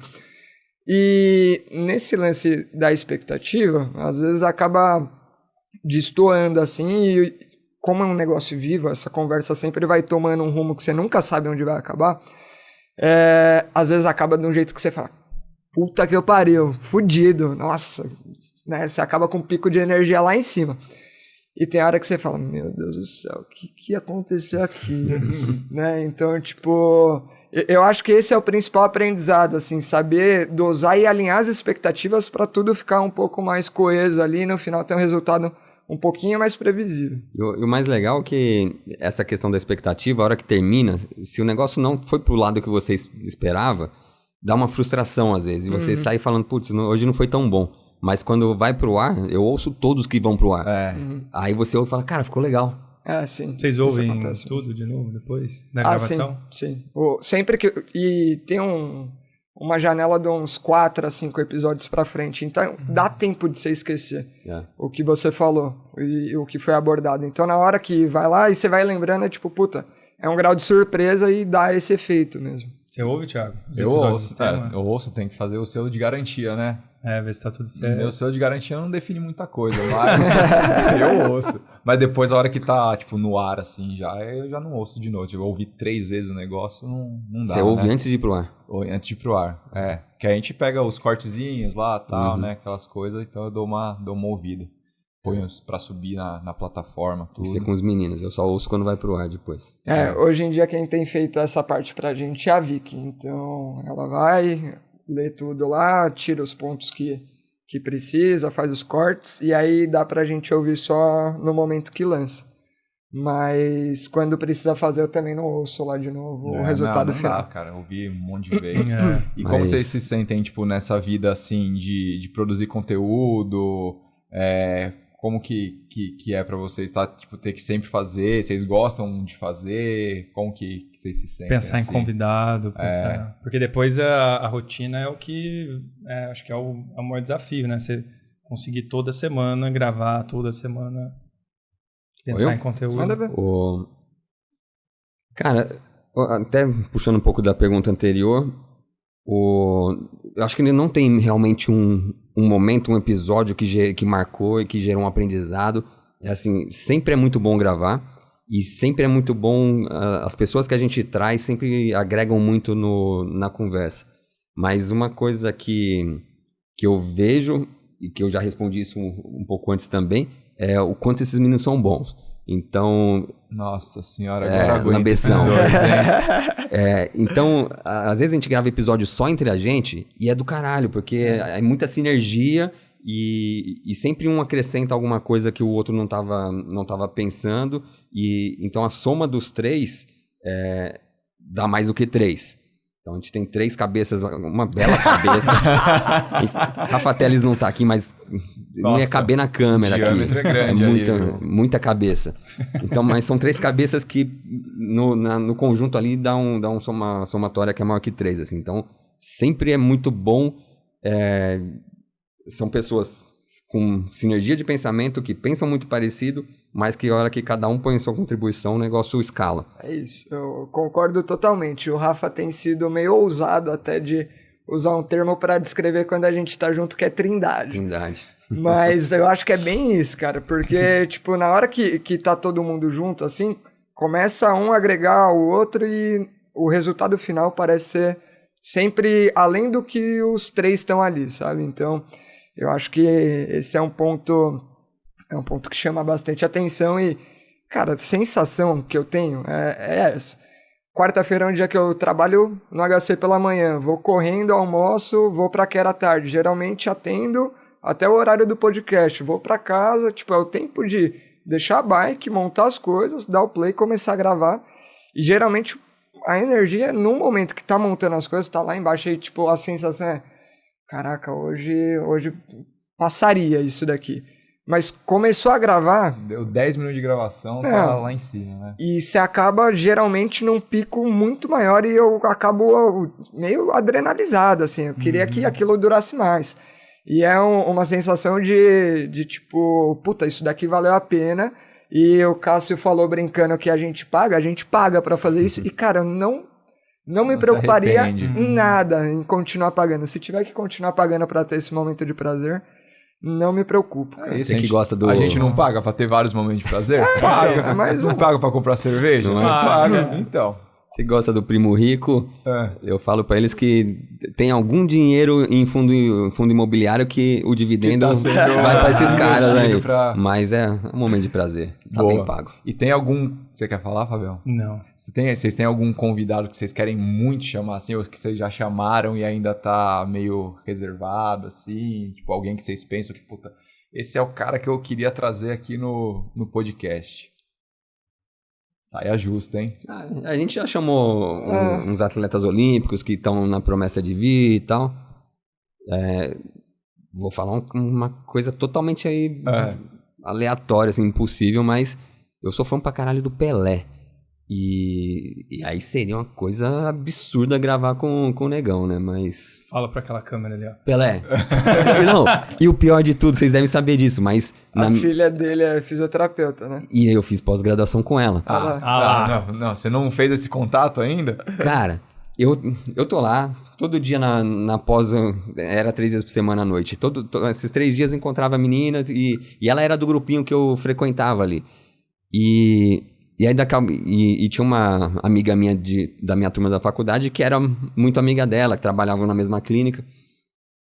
E nesse lance da expectativa, às vezes acaba destoando assim, e como é um negócio vivo, essa conversa sempre vai tomando um rumo que você nunca sabe onde vai acabar. Às vezes acaba de um jeito que você fala, puta que eu pariu, fudido, nossa, né? Você acaba com um pico de energia lá em cima. E tem hora que você fala, meu Deus do céu, o que aconteceu aqui? Né? Então, tipo, eu acho que esse é o principal aprendizado, assim, saber dosar e alinhar as expectativas para tudo ficar um pouco mais coeso ali e no final ter um resultado um pouquinho mais previsível. E o mais legal é que essa questão da expectativa, a hora que termina, se o negócio não foi pro lado que você esperava, dá uma frustração às vezes. E você sai falando, putz, hoje não foi tão bom. Mas quando vai pro ar, eu ouço todos que vão pro ar. Aí você ouve e fala, cara, ficou legal. Sim. Vocês ouvem tudo de novo depois da gravação? Sim. Sempre que... E tem uma janela de uns 4 a 5 episódios pra frente. Então, dá tempo de você esquecer o que você falou e o que foi abordado. Então, na hora que vai lá e você vai lembrando, é tipo, puta, é um grau de surpresa e dá esse efeito mesmo. Você ouve, Thiago? Eu ouço, tem que fazer o selo de garantia, né? Ver se tá tudo certo. Meu selo de garantia não define muita coisa, mas eu ouço. Mas depois, a hora que tá, tipo, no ar, assim, eu já não ouço de novo. Tipo, eu ouvi 3 vezes o negócio, não dá, Você ouve antes de ir pro ar? Antes de ir pro ar, Que a gente pega os cortezinhos lá, tal, né? Aquelas coisas, então eu dou uma ouvida. põe pra subir na plataforma, tudo. Isso é com os meninos, eu só ouço quando vai pro ar depois. Hoje em dia quem tem feito essa parte pra gente é a Vicky. Então ela vai, lê tudo lá, tira os pontos que precisa, faz os cortes, e aí dá pra gente ouvir só no momento que lança. Mas quando precisa fazer, eu também não ouço lá de novo o resultado final. Dá, cara, eu ouvi um monte de vezes. E como vocês se sentem, tipo, nessa vida, assim, de produzir conteúdo, como que é pra vocês, tá? Tipo, ter que sempre fazer, vocês gostam de fazer, como que vocês se sentem? Pensar assim? em convidado, porque depois a rotina é o que, acho que é o maior desafio, né? Você conseguir toda semana, gravar toda semana, pensar em conteúdo. Manda ver. Cara, até puxando um pouco da pergunta anterior, eu acho que ele não tem realmente um momento, um episódio que marcou e que gerou um aprendizado. Assim, sempre é muito bom gravar e sempre é muito bom, as pessoas que a gente traz sempre agregam muito na conversa. Mas uma coisa que eu vejo, e que eu já respondi isso um pouco antes também, é o quanto esses meninos são bons. Então... Nossa senhora, agora aguenta lambeção. esses dois, hein? Então, às vezes a gente grava episódio só entre a gente e é do caralho, porque é muita sinergia e sempre um acrescenta alguma coisa que o outro não tava pensando. E então a soma dos três dá mais do que 3. Então a gente tem 3 cabeças, uma bela cabeça. Rafa Teles não tá aqui, mas não ia caber na câmera aqui. É grande, muita cabeça. Então, mas são 3 cabeças que no conjunto ali dá uma somatória que é maior que 3. Assim. Então, sempre é muito bom. São pessoas com sinergia de pensamento, que pensam muito parecido, mas que a hora que cada um põe sua contribuição, o negócio escala. É isso, eu concordo totalmente. O Rafa tem sido meio ousado até de usar um termo para descrever quando a gente tá junto, que é trindade. Trindade. Mas eu acho que é bem isso, cara, porque, tipo, na hora que tá todo mundo junto, assim, começa um a agregar o outro e o resultado final parece ser sempre além do que os 3 estão ali, sabe? Então, eu acho que esse é um ponto que chama bastante atenção e, cara, a sensação que eu tenho é essa. Quarta-feira é um dia que eu trabalho no HC pela manhã, vou correndo, almoço, vou pra Quero à tarde. Geralmente atendo até o horário do podcast, vou pra casa, tipo, é o tempo de deixar a bike, montar as coisas, dar o play e começar a gravar. E geralmente a energia, no momento que tá montando as coisas, tá lá embaixo e, tipo, a sensação é, caraca, hoje passaria isso daqui. Mas começou a gravar... Deu 10 minutos de gravação, tá lá em cima, né? E você acaba, geralmente, num pico muito maior e eu acabo meio adrenalizado, assim. Eu queria que aquilo durasse mais. E é uma sensação de tipo, puta, isso daqui valeu a pena. E o Cássio falou brincando que a gente paga pra fazer isso. E, cara, não me preocuparia em nada em continuar pagando. Se tiver que continuar pagando pra ter esse momento de prazer... Não me preocupo, cara. Você que gosta do... A gente não paga pra ter vários momentos de prazer? Paga. Mas não paga pra comprar cerveja? Não paga. Então. Você gosta do primo rico? Eu falo pra eles que tem algum dinheiro em fundo imobiliário que o dividendo vai pra esses caras aí. Mas é um momento de prazer. Tá bem pago. E tem algum... Você quer falar, Fabião? Não. Vocês têm algum convidado que vocês querem muito chamar, assim, ou que vocês já chamaram e ainda tá meio reservado, assim? Tipo, alguém que vocês pensam que, puta, esse é o cara que eu queria trazer aqui no podcast. Saia justa, hein? A gente já chamou uns atletas olímpicos que estão na promessa de vir e tal. Vou falar uma coisa totalmente aí aleatória, assim, impossível, mas eu sou fã pra caralho do Pelé. E aí seria uma coisa absurda gravar com o Negão, né? Mas... Fala pra aquela câmera ali, ó. Pelé. Não, e o pior de tudo, vocês devem saber disso, mas... A filha dele é fisioterapeuta, né? E eu fiz pós-graduação com ela. Não, você não fez esse contato ainda? Cara, eu tô lá, todo dia na pós, era 3 vezes por semana à noite. Esses 3 dias eu encontrava a menina e ela era do grupinho que eu frequentava ali. E aí tinha uma amiga minha da minha turma da faculdade que era muito amiga dela, que trabalhava na mesma clínica.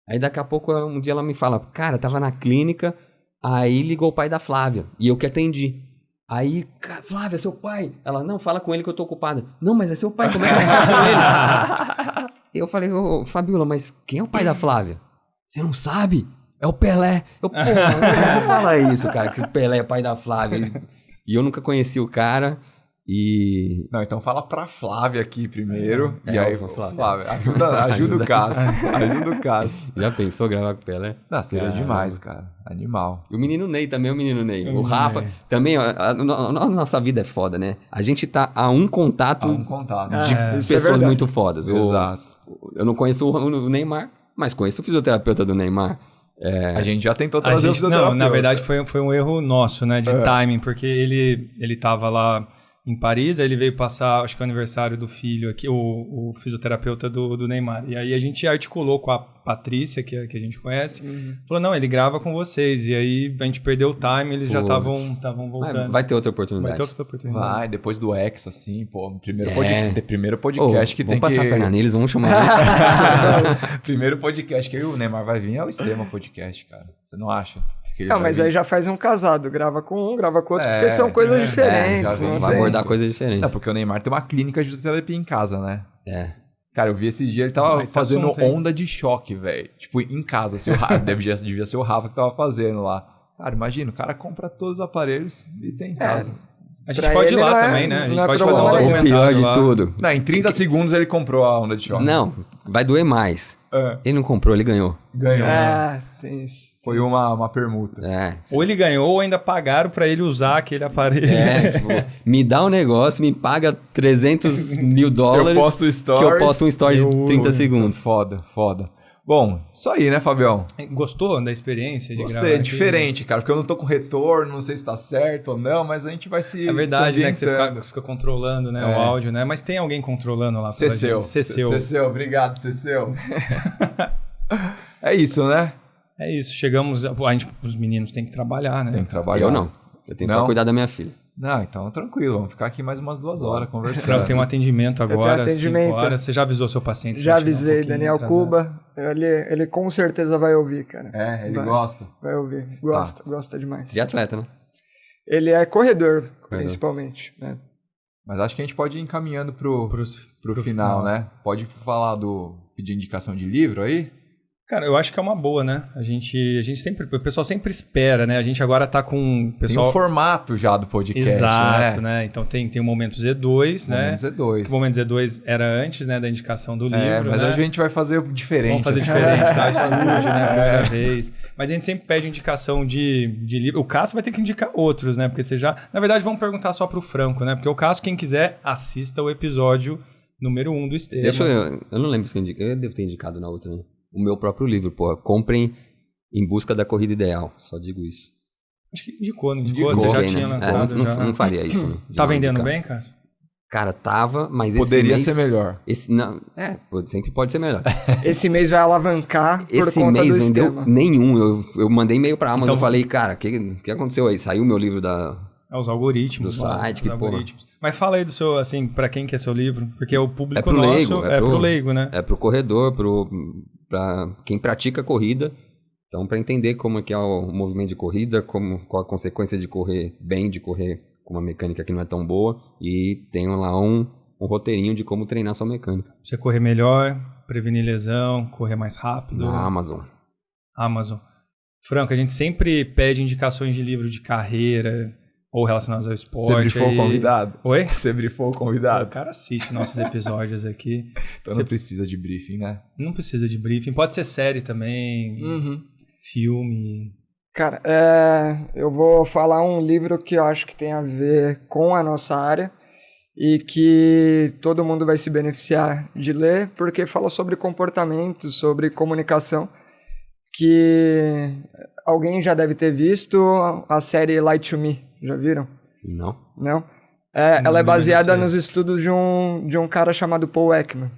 Aí daqui a pouco, um dia ela me fala, cara, tava na clínica, Aí ligou o pai da Flávia, e eu que atendi. Aí, Flávia, é seu pai? Ela, não, fala com ele que eu tô ocupada. Não, mas é seu pai, como é que eu falo com ele? Eu falei, ô, Fabiola, mas quem é o pai da Flávia? Você não sabe? É o Pelé. Eu, pô, não fala isso, cara, que o Pelé é pai da Flávia. E eu nunca conheci o cara. E... Não, então fala pra Flávia aqui primeiro. E aí, Flávia, ajuda o Cássio. Ajuda o Cássio. Já pensou gravar com o Pelé? Não, seria demais, cara. Animal. E o menino Ney também, o menino Ney. O Rafa também, a nossa vida é foda, né? A gente tá a um contato, de pessoas muito fodas. Exato. Eu não conheço o Neymar, mas conheço o fisioterapeuta do Neymar. A gente já tentou trazer o fisioterapeuta. Não, na verdade foi um erro nosso, né? De timing, porque ele tava lá em Paris, aí ele veio passar, acho que é o aniversário do filho aqui, o fisioterapeuta do Neymar. E aí a gente articulou com a Patrícia, que a gente conhece, falou, não, ele grava com vocês. E aí a gente perdeu o time, eles já estavam voltando. Vai ter outra oportunidade. Vai, depois do X, assim, pô, primeiro podcast que tem que... Vamos passar a perna neles, vamos chamar eles. Primeiro podcast que o Neymar vai vir é o Extrema Podcast, cara. Você não acha? Não, mas aí já faz um casado, grava com um, grava com outro, porque são coisas diferentes. Vai abordar coisas diferentes. Não, porque o Neymar tem uma clínica de fisioterapia em casa, né? Cara, eu vi esse dia, ele tava fazendo onda de choque, velho. Tipo, em casa, assim, devia ser o Rafa que tava fazendo lá. Cara, imagina, o cara compra todos os aparelhos e tem em casa. A gente pode ir lá também, né? A gente pode fazer um documentário. O pior de tudo. Não, em 30 segundos ele comprou a onda de choque. Não, vai doer mais. Ele não comprou, ele ganhou. Tem isso. Foi uma permuta. Ou ele ganhou ou ainda pagaram pra ele usar aquele aparelho. Tipo, me dá um negócio, me paga $300 mil. Eu posto stories. Que eu posto um story de 30 segundos. Foda. Bom, isso aí, né, Fabião? Gostou da experiência de gravar? Gostei, é diferente, cara, porque eu não tô com retorno, não sei se tá certo ou não, mas a gente vai se... É verdade, né, que você fica controlando, né, o áudio, né, mas tem alguém controlando lá. Ceceu, obrigado, Ceceu. É isso, né? É isso, chegamos, os meninos têm que trabalhar, né? Tem que trabalhar. Eu não, eu tenho só cuidar da minha filha. Não, então tranquilo, vamos ficar aqui mais umas 2 horas conversando. Franco, tem um atendimento agora, 5 horas. Você já avisou seu paciente? Já avisei, Daniel Cuba. Ele com certeza vai ouvir, cara. Ele gosta? Vai ouvir, gosta demais. De atleta, né? Ele é corredor. Principalmente, né? Mas acho que a gente pode ir encaminhando pro final, né? Pode falar pedir indicação de livro aí? Cara, eu acho que é uma boa, né? A gente sempre... O pessoal sempre espera, né? A gente agora tá com o pessoal... Tem o formato já do podcast, exato, né? Então tem o Momento Z2, né? Momento Z2. Que o Momento Z2 era antes, né? Da indicação do livro, mas né? hoje a gente vai fazer diferente. Vamos fazer diferente, tá? Estúdio, né? Primeira vez. Mas a gente sempre pede indicação de livro. O Cássio vai ter que indicar outros, né? Porque você já... Na verdade, vamos perguntar só pro Franco, né? Porque o Cássio, quem quiser, assista o episódio número 1 do Estevam. Eu não lembro se eu indiquei. Eu devo ter indicado na outra, né? O meu próprio livro, pô. Comprem Em Busca da Corrida Ideal. Só digo isso. Acho que indicou, não indicou? Você já tinha lançado. Não faria isso, né? Tá vendendo bem, cara? Cara, tava, mas poderia esse mês... ser melhor. Sempre pode ser melhor. Esse mês vai alavancar por esse conta mês do vendeu sistema. Nenhum. Eu mandei e-mail pra Amazon e falei, cara, o que aconteceu aí? Saiu meu livro os algoritmos. Do site, que porra. Mas fala aí do seu, assim, pra quem que é seu livro? Porque o público pro nosso leigo, pro leigo, né? É pro corredor, pra quem pratica corrida. Então, pra entender como é que é o movimento de corrida, qual a consequência de correr bem, de correr com uma mecânica que não é tão boa. E tem lá um roteirinho de como treinar sua mecânica. Você correr melhor, prevenir lesão, correr mais rápido. Na Amazon. Franco, a gente sempre pede indicações de livro de carreira ou relacionados ao esporte. Você brifou o convidado? Oi? Você brifou o convidado? O cara assiste nossos episódios aqui. Então não precisa de briefing, né? Não precisa de briefing. Pode ser série também, filme. Cara, eu vou falar um livro que eu acho que tem a ver com a nossa área e que todo mundo vai se beneficiar de ler, porque fala sobre comportamento, sobre comunicação, que alguém já deve ter visto a série Lie to Me. Já viram? Não? Ela é baseada nos estudos de um cara chamado Paul Ekman,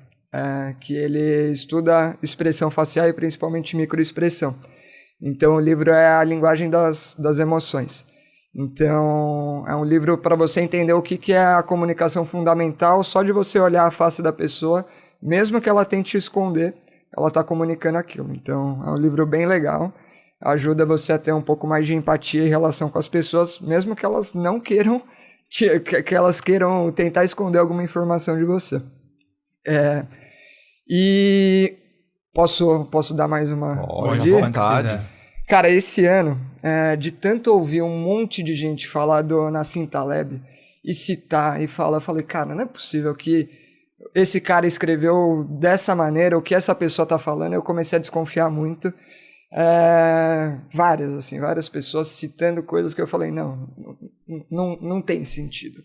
que ele estuda expressão facial e principalmente microexpressão. Então o livro é a linguagem das emoções. Então é um livro para você entender o que é a comunicação fundamental. Só de você olhar a face da pessoa, mesmo que ela tente esconder, ela está comunicando aquilo. Então é um livro bem legal. ajuda você a ter um pouco mais de empatia em relação com as pessoas, mesmo que elas não queiram, que elas queiram tentar esconder alguma informação de você. E posso dar mais uma vontade. Cara, esse ano, de tanto ouvir um monte de gente falar do Nassim Taleb e citar e falar, eu falei, cara, não é possível que esse cara escreveu dessa maneira, o que essa pessoa tá falando, eu comecei a desconfiar muito. Várias pessoas citando coisas que eu falei, não tem sentido.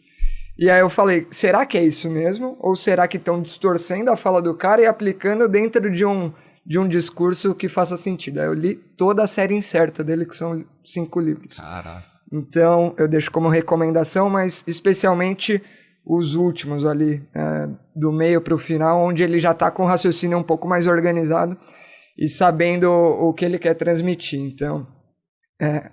E aí eu falei, será que é isso mesmo? Ou será que estão distorcendo a fala do cara e aplicando dentro de um discurso que faça sentido? Aí eu li toda a série Incerta dele, que são 5 livros. Caraca. Então eu deixo como recomendação, mas especialmente os últimos ali, do meio para o final, onde ele já está com o raciocínio um pouco mais organizado e sabendo o que ele quer transmitir. Então,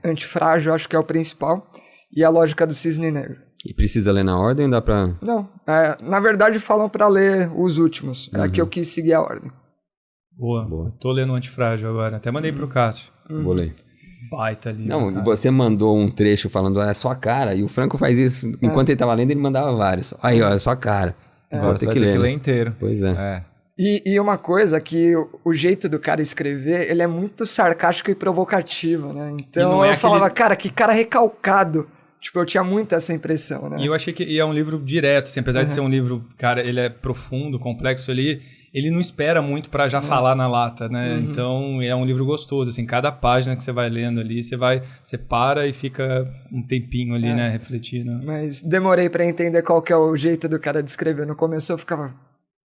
Antifrágil acho que é o principal, e A Lógica do Cisne Negro. E precisa ler na ordem ou dá pra... Não, na verdade falam para ler os últimos, que eu quis seguir a ordem. Boa. Tô lendo o Antifrágil agora, até mandei pro Cássio. Vou ler. Baita livro. Não, cara. você mandou um trecho falando, é sua cara, e o Franco faz isso. Enquanto ele tava lendo, ele mandava vários. Aí, ó, é sua cara. Agora você vai ter que ler inteiro. Pois é. E uma coisa que o jeito do cara escrever, ele é muito sarcástico e provocativo, né? Então eu falava, cara, que cara recalcado. Tipo, eu tinha muito essa impressão, né? E eu achei que é um livro direto, assim, apesar de ser um livro, cara, ele é profundo, complexo ali, ele não espera muito pra já falar na lata, né? Então é um livro gostoso, assim, cada página que você vai lendo ali, você para e fica um tempinho ali, né, refletindo. Mas demorei pra entender qual que é o jeito do cara de escrever. No começo eu ficava,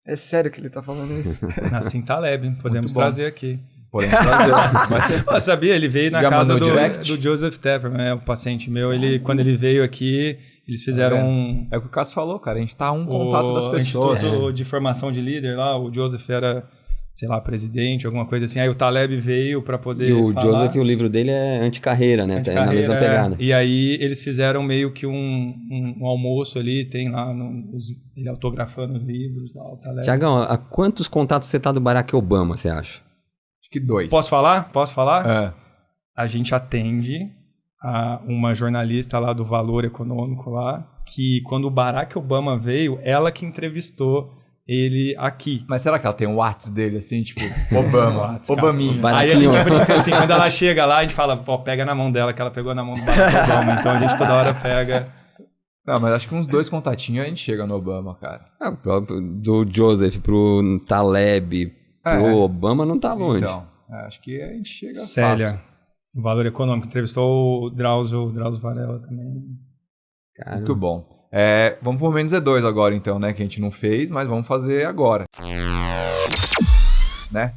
é sério que ele tá falando isso? Nassim Taleb, podemos trazer aqui. Podemos trazer. Eu sabia, ele veio na casa do Joseph Tepperman, o paciente meu, quando ele veio aqui, eles fizeram É o que o Cássio falou, cara, a gente tá contato das pessoas. O Instituto de Formação de Líder lá, o Joseph era, sei lá, presidente, alguma coisa assim, aí o Taleb veio para poder falar. E o Joseph, o livro dele é anticarreira, né? É na mesma pegada. E aí eles fizeram meio que um almoço ali, tem lá, ele autografando os livros lá, o Taleb. Tiagão, a quantos contatos você tá do Barack Obama, você acha? Acho que 2. Posso falar? A gente atende a uma jornalista lá do Valor Econômico lá, que quando o Barack Obama veio, ela que entrevistou ele aqui. Mas será que ela tem um WhatsApp dele, assim, tipo, Obama, Obaminha? Aí a gente brinca assim, quando ela chega lá, a gente fala, pega na mão dela, que ela pegou na mão do Barack Obama. Então a gente toda hora pega... Não, mas acho que uns 2 contatinhos a gente chega no Obama, cara. Do Joseph pro Taleb, pro Obama não tá longe. Então, acho que a gente chega Célia, fácil. o Valor Econômico, entrevistou o Drauzio Varela também. Caramba. Muito bom. Vamos pro Momento Z2 agora, então, né? Que a gente não fez, mas vamos fazer agora. Né?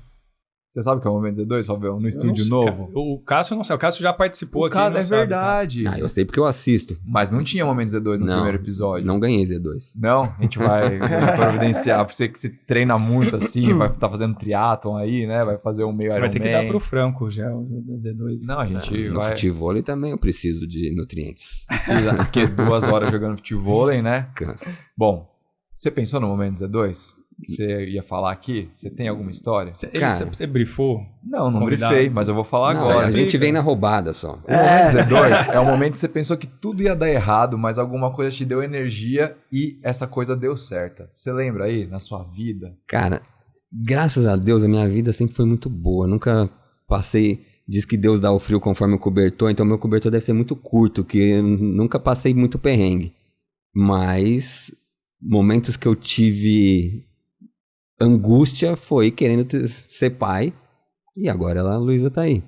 Você sabe o que é o Momento Z2, Fabião? No estúdio novo? O Cássio não sabe. O Cássio já participou aqui. É verdade. Eu sei porque eu assisto. Mas não tinha Momento Z2 no primeiro episódio. Não ganhei Z2. Não? A gente vai providenciar. Pra você que se treina muito assim, vai estar fazendo triatlon aí, né? Vai fazer um meio Você vai ter que Ironman. dar pro Franco o gel da Z2. Não, a gente No vai... futevôlei também eu preciso de nutrientes. Precisa, porque 2 horas jogando futevôlei, né? Cansa. Bom, você pensou no Momento Z2? Você ia falar aqui? Você tem alguma história? Você brifou? Não Convidado. brifei, mas eu vou falar Não, agora. a gente vem na roubada só. O Momento Z2 é o momento que você pensou que tudo ia dar errado, mas alguma coisa te deu energia e essa coisa deu certa. Você lembra aí, na sua vida? Cara, graças a Deus a minha vida sempre foi muito boa. Nunca passei... Diz que Deus dá o frio conforme o cobertor, então meu cobertor deve ser muito curto, que eu nunca passei muito perrengue. Mas momentos que eu tive angústia foi querendo ser pai, e agora a Luísa tá aí.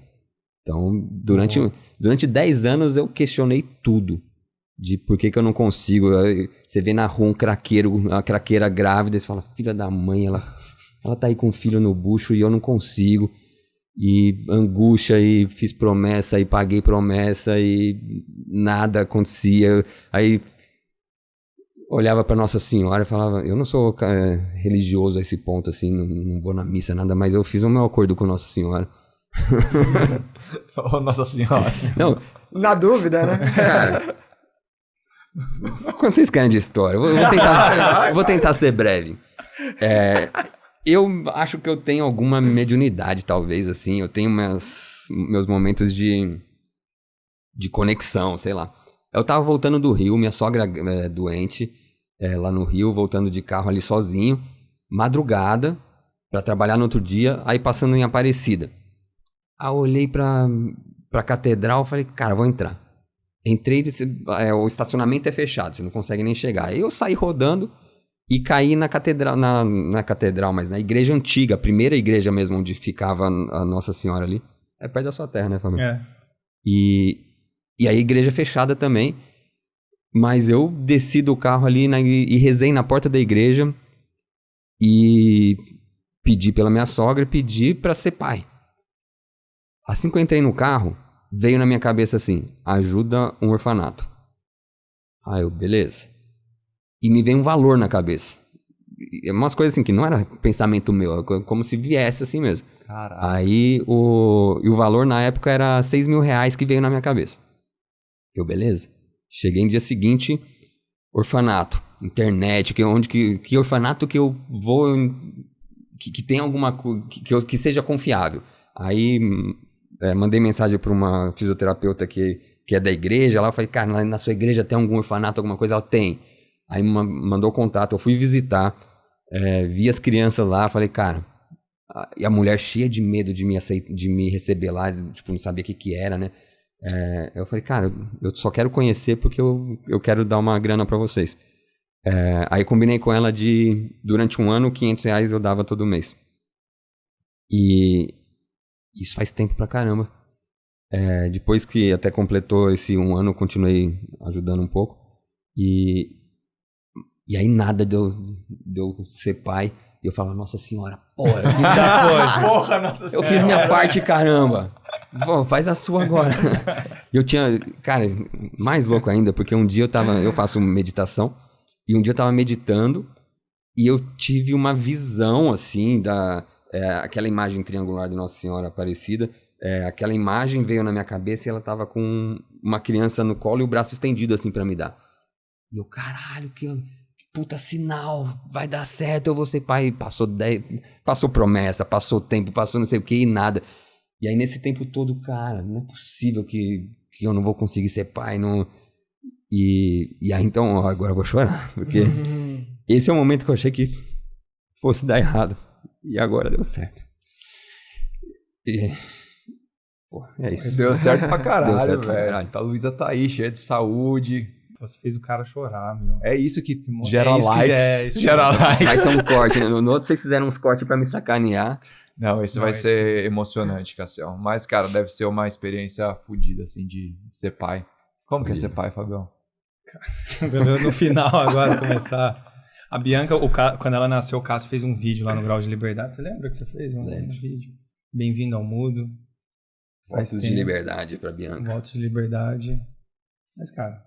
Então, durante 10 anos eu questionei tudo. De por que eu não consigo. Você vê na rua uma craqueira grávida, e você fala, filha da mãe, ela tá aí com o filho no bucho e eu não consigo. E angústia, e fiz promessa, e paguei promessa, e nada acontecia. Aí olhava para Nossa Senhora e falava, eu não sou religioso a esse ponto, assim, não vou na missa, nada, mas eu fiz o meu acordo com Nossa Senhora. Oh, Nossa Senhora. Não, Na dúvida, né? cara, quando vocês querem de história, eu vou tentar ser breve. Eu acho que eu tenho alguma mediunidade, talvez, assim. Eu tenho meus momentos de conexão, sei lá. Eu tava voltando do Rio, minha sogra é doente, lá no Rio, voltando de carro ali sozinho, madrugada, pra trabalhar no outro dia, aí passando em Aparecida. Aí eu olhei pra catedral e falei, cara, vou entrar. Entrei, o estacionamento é fechado, você não consegue nem chegar. Aí eu saí rodando e caí na catedral, na catedral, mas na igreja antiga, a primeira igreja mesmo, onde ficava a Nossa Senhora ali. É perto da sua terra, né, Fábio? É. E a igreja fechada também. Mas eu desci do carro ali e rezei na porta da igreja e pedi pela minha sogra e pedi pra ser pai. Assim que eu entrei no carro, veio na minha cabeça assim, ajuda um orfanato. Aí eu, beleza. E me veio um valor na cabeça. Umas coisas assim que não era pensamento meu, como se viesse assim mesmo. Caralho. Aí o valor na época era R$6.000 que veio na minha cabeça. Eu, beleza. Cheguei no dia seguinte, orfanato, internet, que orfanato que eu vou, que tem alguma coisa, que seja confiável. Aí mandei mensagem para uma fisioterapeuta que é da igreja, lá eu falei, cara, na sua igreja tem algum orfanato, alguma coisa? Ela tem. Aí mandou contato, eu fui visitar, vi as crianças lá, falei, cara, e a mulher cheia de medo de me receber lá, tipo, não sabia o que era, né? Eu falei, cara, eu só quero conhecer porque eu quero dar uma grana pra vocês. Aí combinei com ela durante um ano, R$500 eu dava todo mês. E isso faz tempo pra caramba. Depois que até completou esse um ano, eu continuei ajudando um pouco. E aí nada de eu ser pai. E eu falava, Nossa Senhora, porra, eu fiz Porra, Nossa Senhora. Eu fiz minha parte, caramba. Pô, faz a sua agora. Eu tinha, cara, mais louco ainda, porque um dia eu faço meditação, e um dia eu tava meditando, e eu tive uma visão, assim, aquela imagem triangular de Nossa Senhora Aparecida, aquela imagem veio na minha cabeça e ela tava com uma criança no colo e o braço estendido, assim, pra me dar. E eu, caralho, que puta sinal, vai dar certo, eu vou ser pai. Passou promessa, passou tempo, passou não sei o que e nada. E aí nesse tempo todo, cara, não é possível que eu não vou conseguir ser pai. Não... E aí então, agora eu vou chorar, porque esse é o momento que eu achei que fosse dar errado. E agora deu certo. Pô, é isso. Deu certo pra caralho, Deu certo pra velho. caralho. A Luísa tá aí, cheia de saúde. Você fez o cara chorar, meu. É isso que gera isso que likes. isso gera likes. Vai ser um corte, né? No outro vocês fizeram uns cortes pra me sacanear. Não, esse vai ser emocionante, Cassiel. Mas, cara, deve ser uma experiência fodida, assim, de ser pai. Como que é ser pai, Fabião? No final, agora, começar... A Bianca, quando ela nasceu, o Cássio fez um vídeo lá no Grau de Liberdade. Você lembra que você fez um vídeo? Bem-vindo ao mundo. Votos de liberdade pra Bianca. Votos de liberdade. Mas, cara...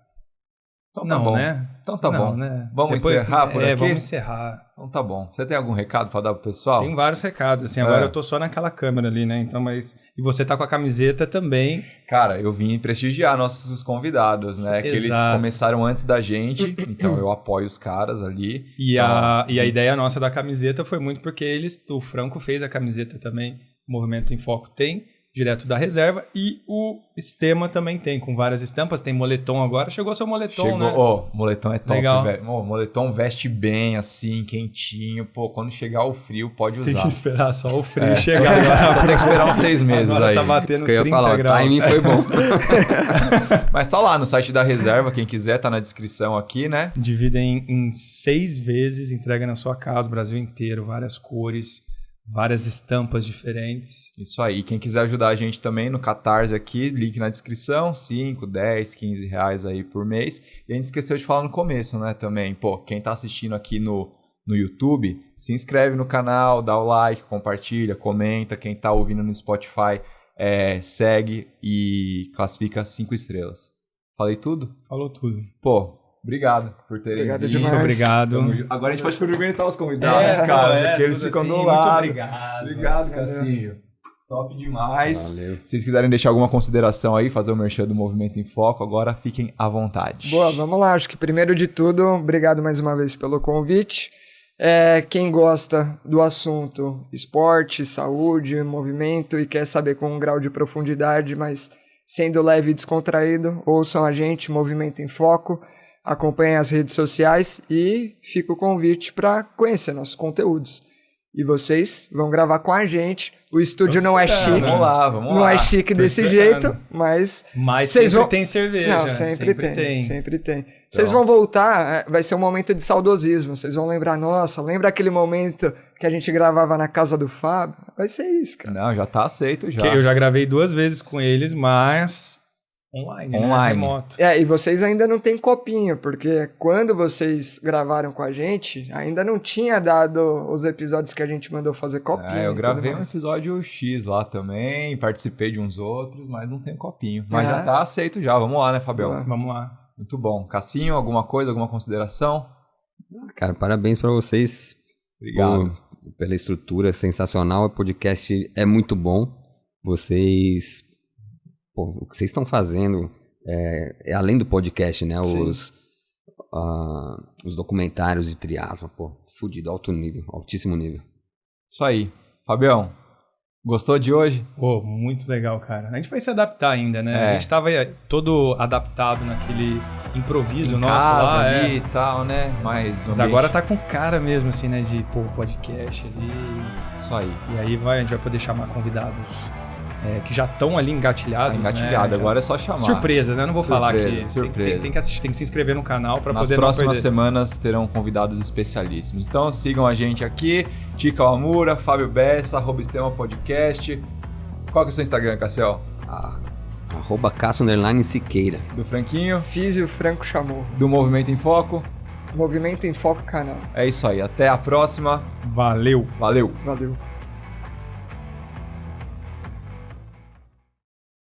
Então tá bom. Né? Então tá bom. Né? Vamos encerrar por aqui? Vamos encerrar. Então tá bom. Você tem algum recado pra dar pro pessoal? Tem vários recados, assim, agora eu tô só naquela câmera ali, né? Então, mas... E você tá com a camiseta também. Cara, eu vim prestigiar nossos convidados, né? Que eles começaram antes da gente, então eu apoio os caras ali. E a ideia nossa da camiseta foi muito porque o Franco fez a camiseta também, o Movimento em Foco tem, direto da reserva, e o Estema também tem, com várias estampas, tem moletom agora, chegou seu moletom, né? Moletom é top, legal. Velho. Moletom veste bem, assim, quentinho, quando chegar o frio, pode usar. Tem que esperar só o frio chegar agora. Você tem que esperar uns 6 meses agora aí. Tá batendo isso que eu ia 30 falar, graus. o timing foi bom. Mas tá lá no site da reserva, quem quiser, tá na descrição aqui, né? Dividem em 6 vezes, entrega na sua casa, Brasil inteiro, várias cores, várias estampas diferentes. Isso aí. Quem quiser ajudar a gente também no Catarse aqui, link na descrição, 5, 10, 15 reais aí por mês. E a gente esqueceu de falar no começo, né, também. Pô, quem tá assistindo aqui no YouTube, se inscreve no canal, dá o like, compartilha, comenta. Quem tá ouvindo no Spotify, segue e classifica 5 estrelas. Falei tudo? Falou tudo. Pô, obrigado por terem Obrigado vindo. demais. Muito obrigado. Agora a gente pode cumprimentar os convidados, cara, porque eles ficam do lado. Muito obrigado. Obrigado, Cassinho. Top demais. Valeu. Se vocês quiserem deixar alguma consideração aí, fazer o merchan do Movimento em Foco, agora fiquem à vontade. Boa, vamos lá. Acho que primeiro de tudo, obrigado mais uma vez pelo convite. Quem gosta do assunto esporte, saúde, movimento e quer saber com um grau de profundidade, mas sendo leve e descontraído, ouçam a gente, Movimento em Foco, acompanhem as redes sociais e fica o convite para conhecer nossos conteúdos. E vocês vão gravar com a gente. O estúdio não é chique. Vamos lá. Não é chique desse jeito, mas sempre tem cerveja. Não, sempre tem. Vocês vão voltar, vai ser um momento de saudosismo. Vocês vão lembrar, nossa, lembra aquele momento que a gente gravava na casa do Fábio? Vai ser isso, cara. Não, já tá aceito já. Eu já gravei 2 vezes com eles, mas online. Né? Remoto. E vocês ainda não tem copinho, porque quando vocês gravaram com a gente, ainda não tinha dado os episódios que a gente mandou fazer copinho. Eu gravei um episódio X lá também, participei de uns outros, mas não tem copinho. Mas já tá aceito já. Vamos lá, né, Fabião? Vamos lá. Muito bom. Cassinho, alguma coisa, alguma consideração? Cara, parabéns pra vocês. Obrigado. Pela estrutura sensacional. O podcast é muito bom. Vocês... o que vocês estão fazendo é além do podcast, né? Os documentários de triatlon, fudido, alto nível, altíssimo nível. Isso aí. Fabião, gostou de hoje? Muito legal, cara. A gente vai se adaptar ainda, né? A gente tava todo adaptado naquele improviso nosso casa, lá. Ali e tal, né? Mas agora tá com cara mesmo, assim, né? De, podcast ali. Isso aí. E aí a gente vai poder chamar convidados que já estão ali engatilhados. Engatilhado, né? agora é só chamar. Surpresa, né? Eu não vou falar aqui. Surpresa. Tem que assistir, tem que se inscrever no canal para poder não perder. Nas próximas semanas terão convidados especialíssimos. Então sigam a gente aqui, Tica Amura, Fábio Bessa, @Estema_podcast. Qual que é o seu Instagram, Cassiel? @Cassio_Siqueira. Do Franquinho. Físio Franco chamou. Do Movimento em Foco. Movimento em Foco canal. É isso aí, até a próxima. Valeu. Valeu. Valeu.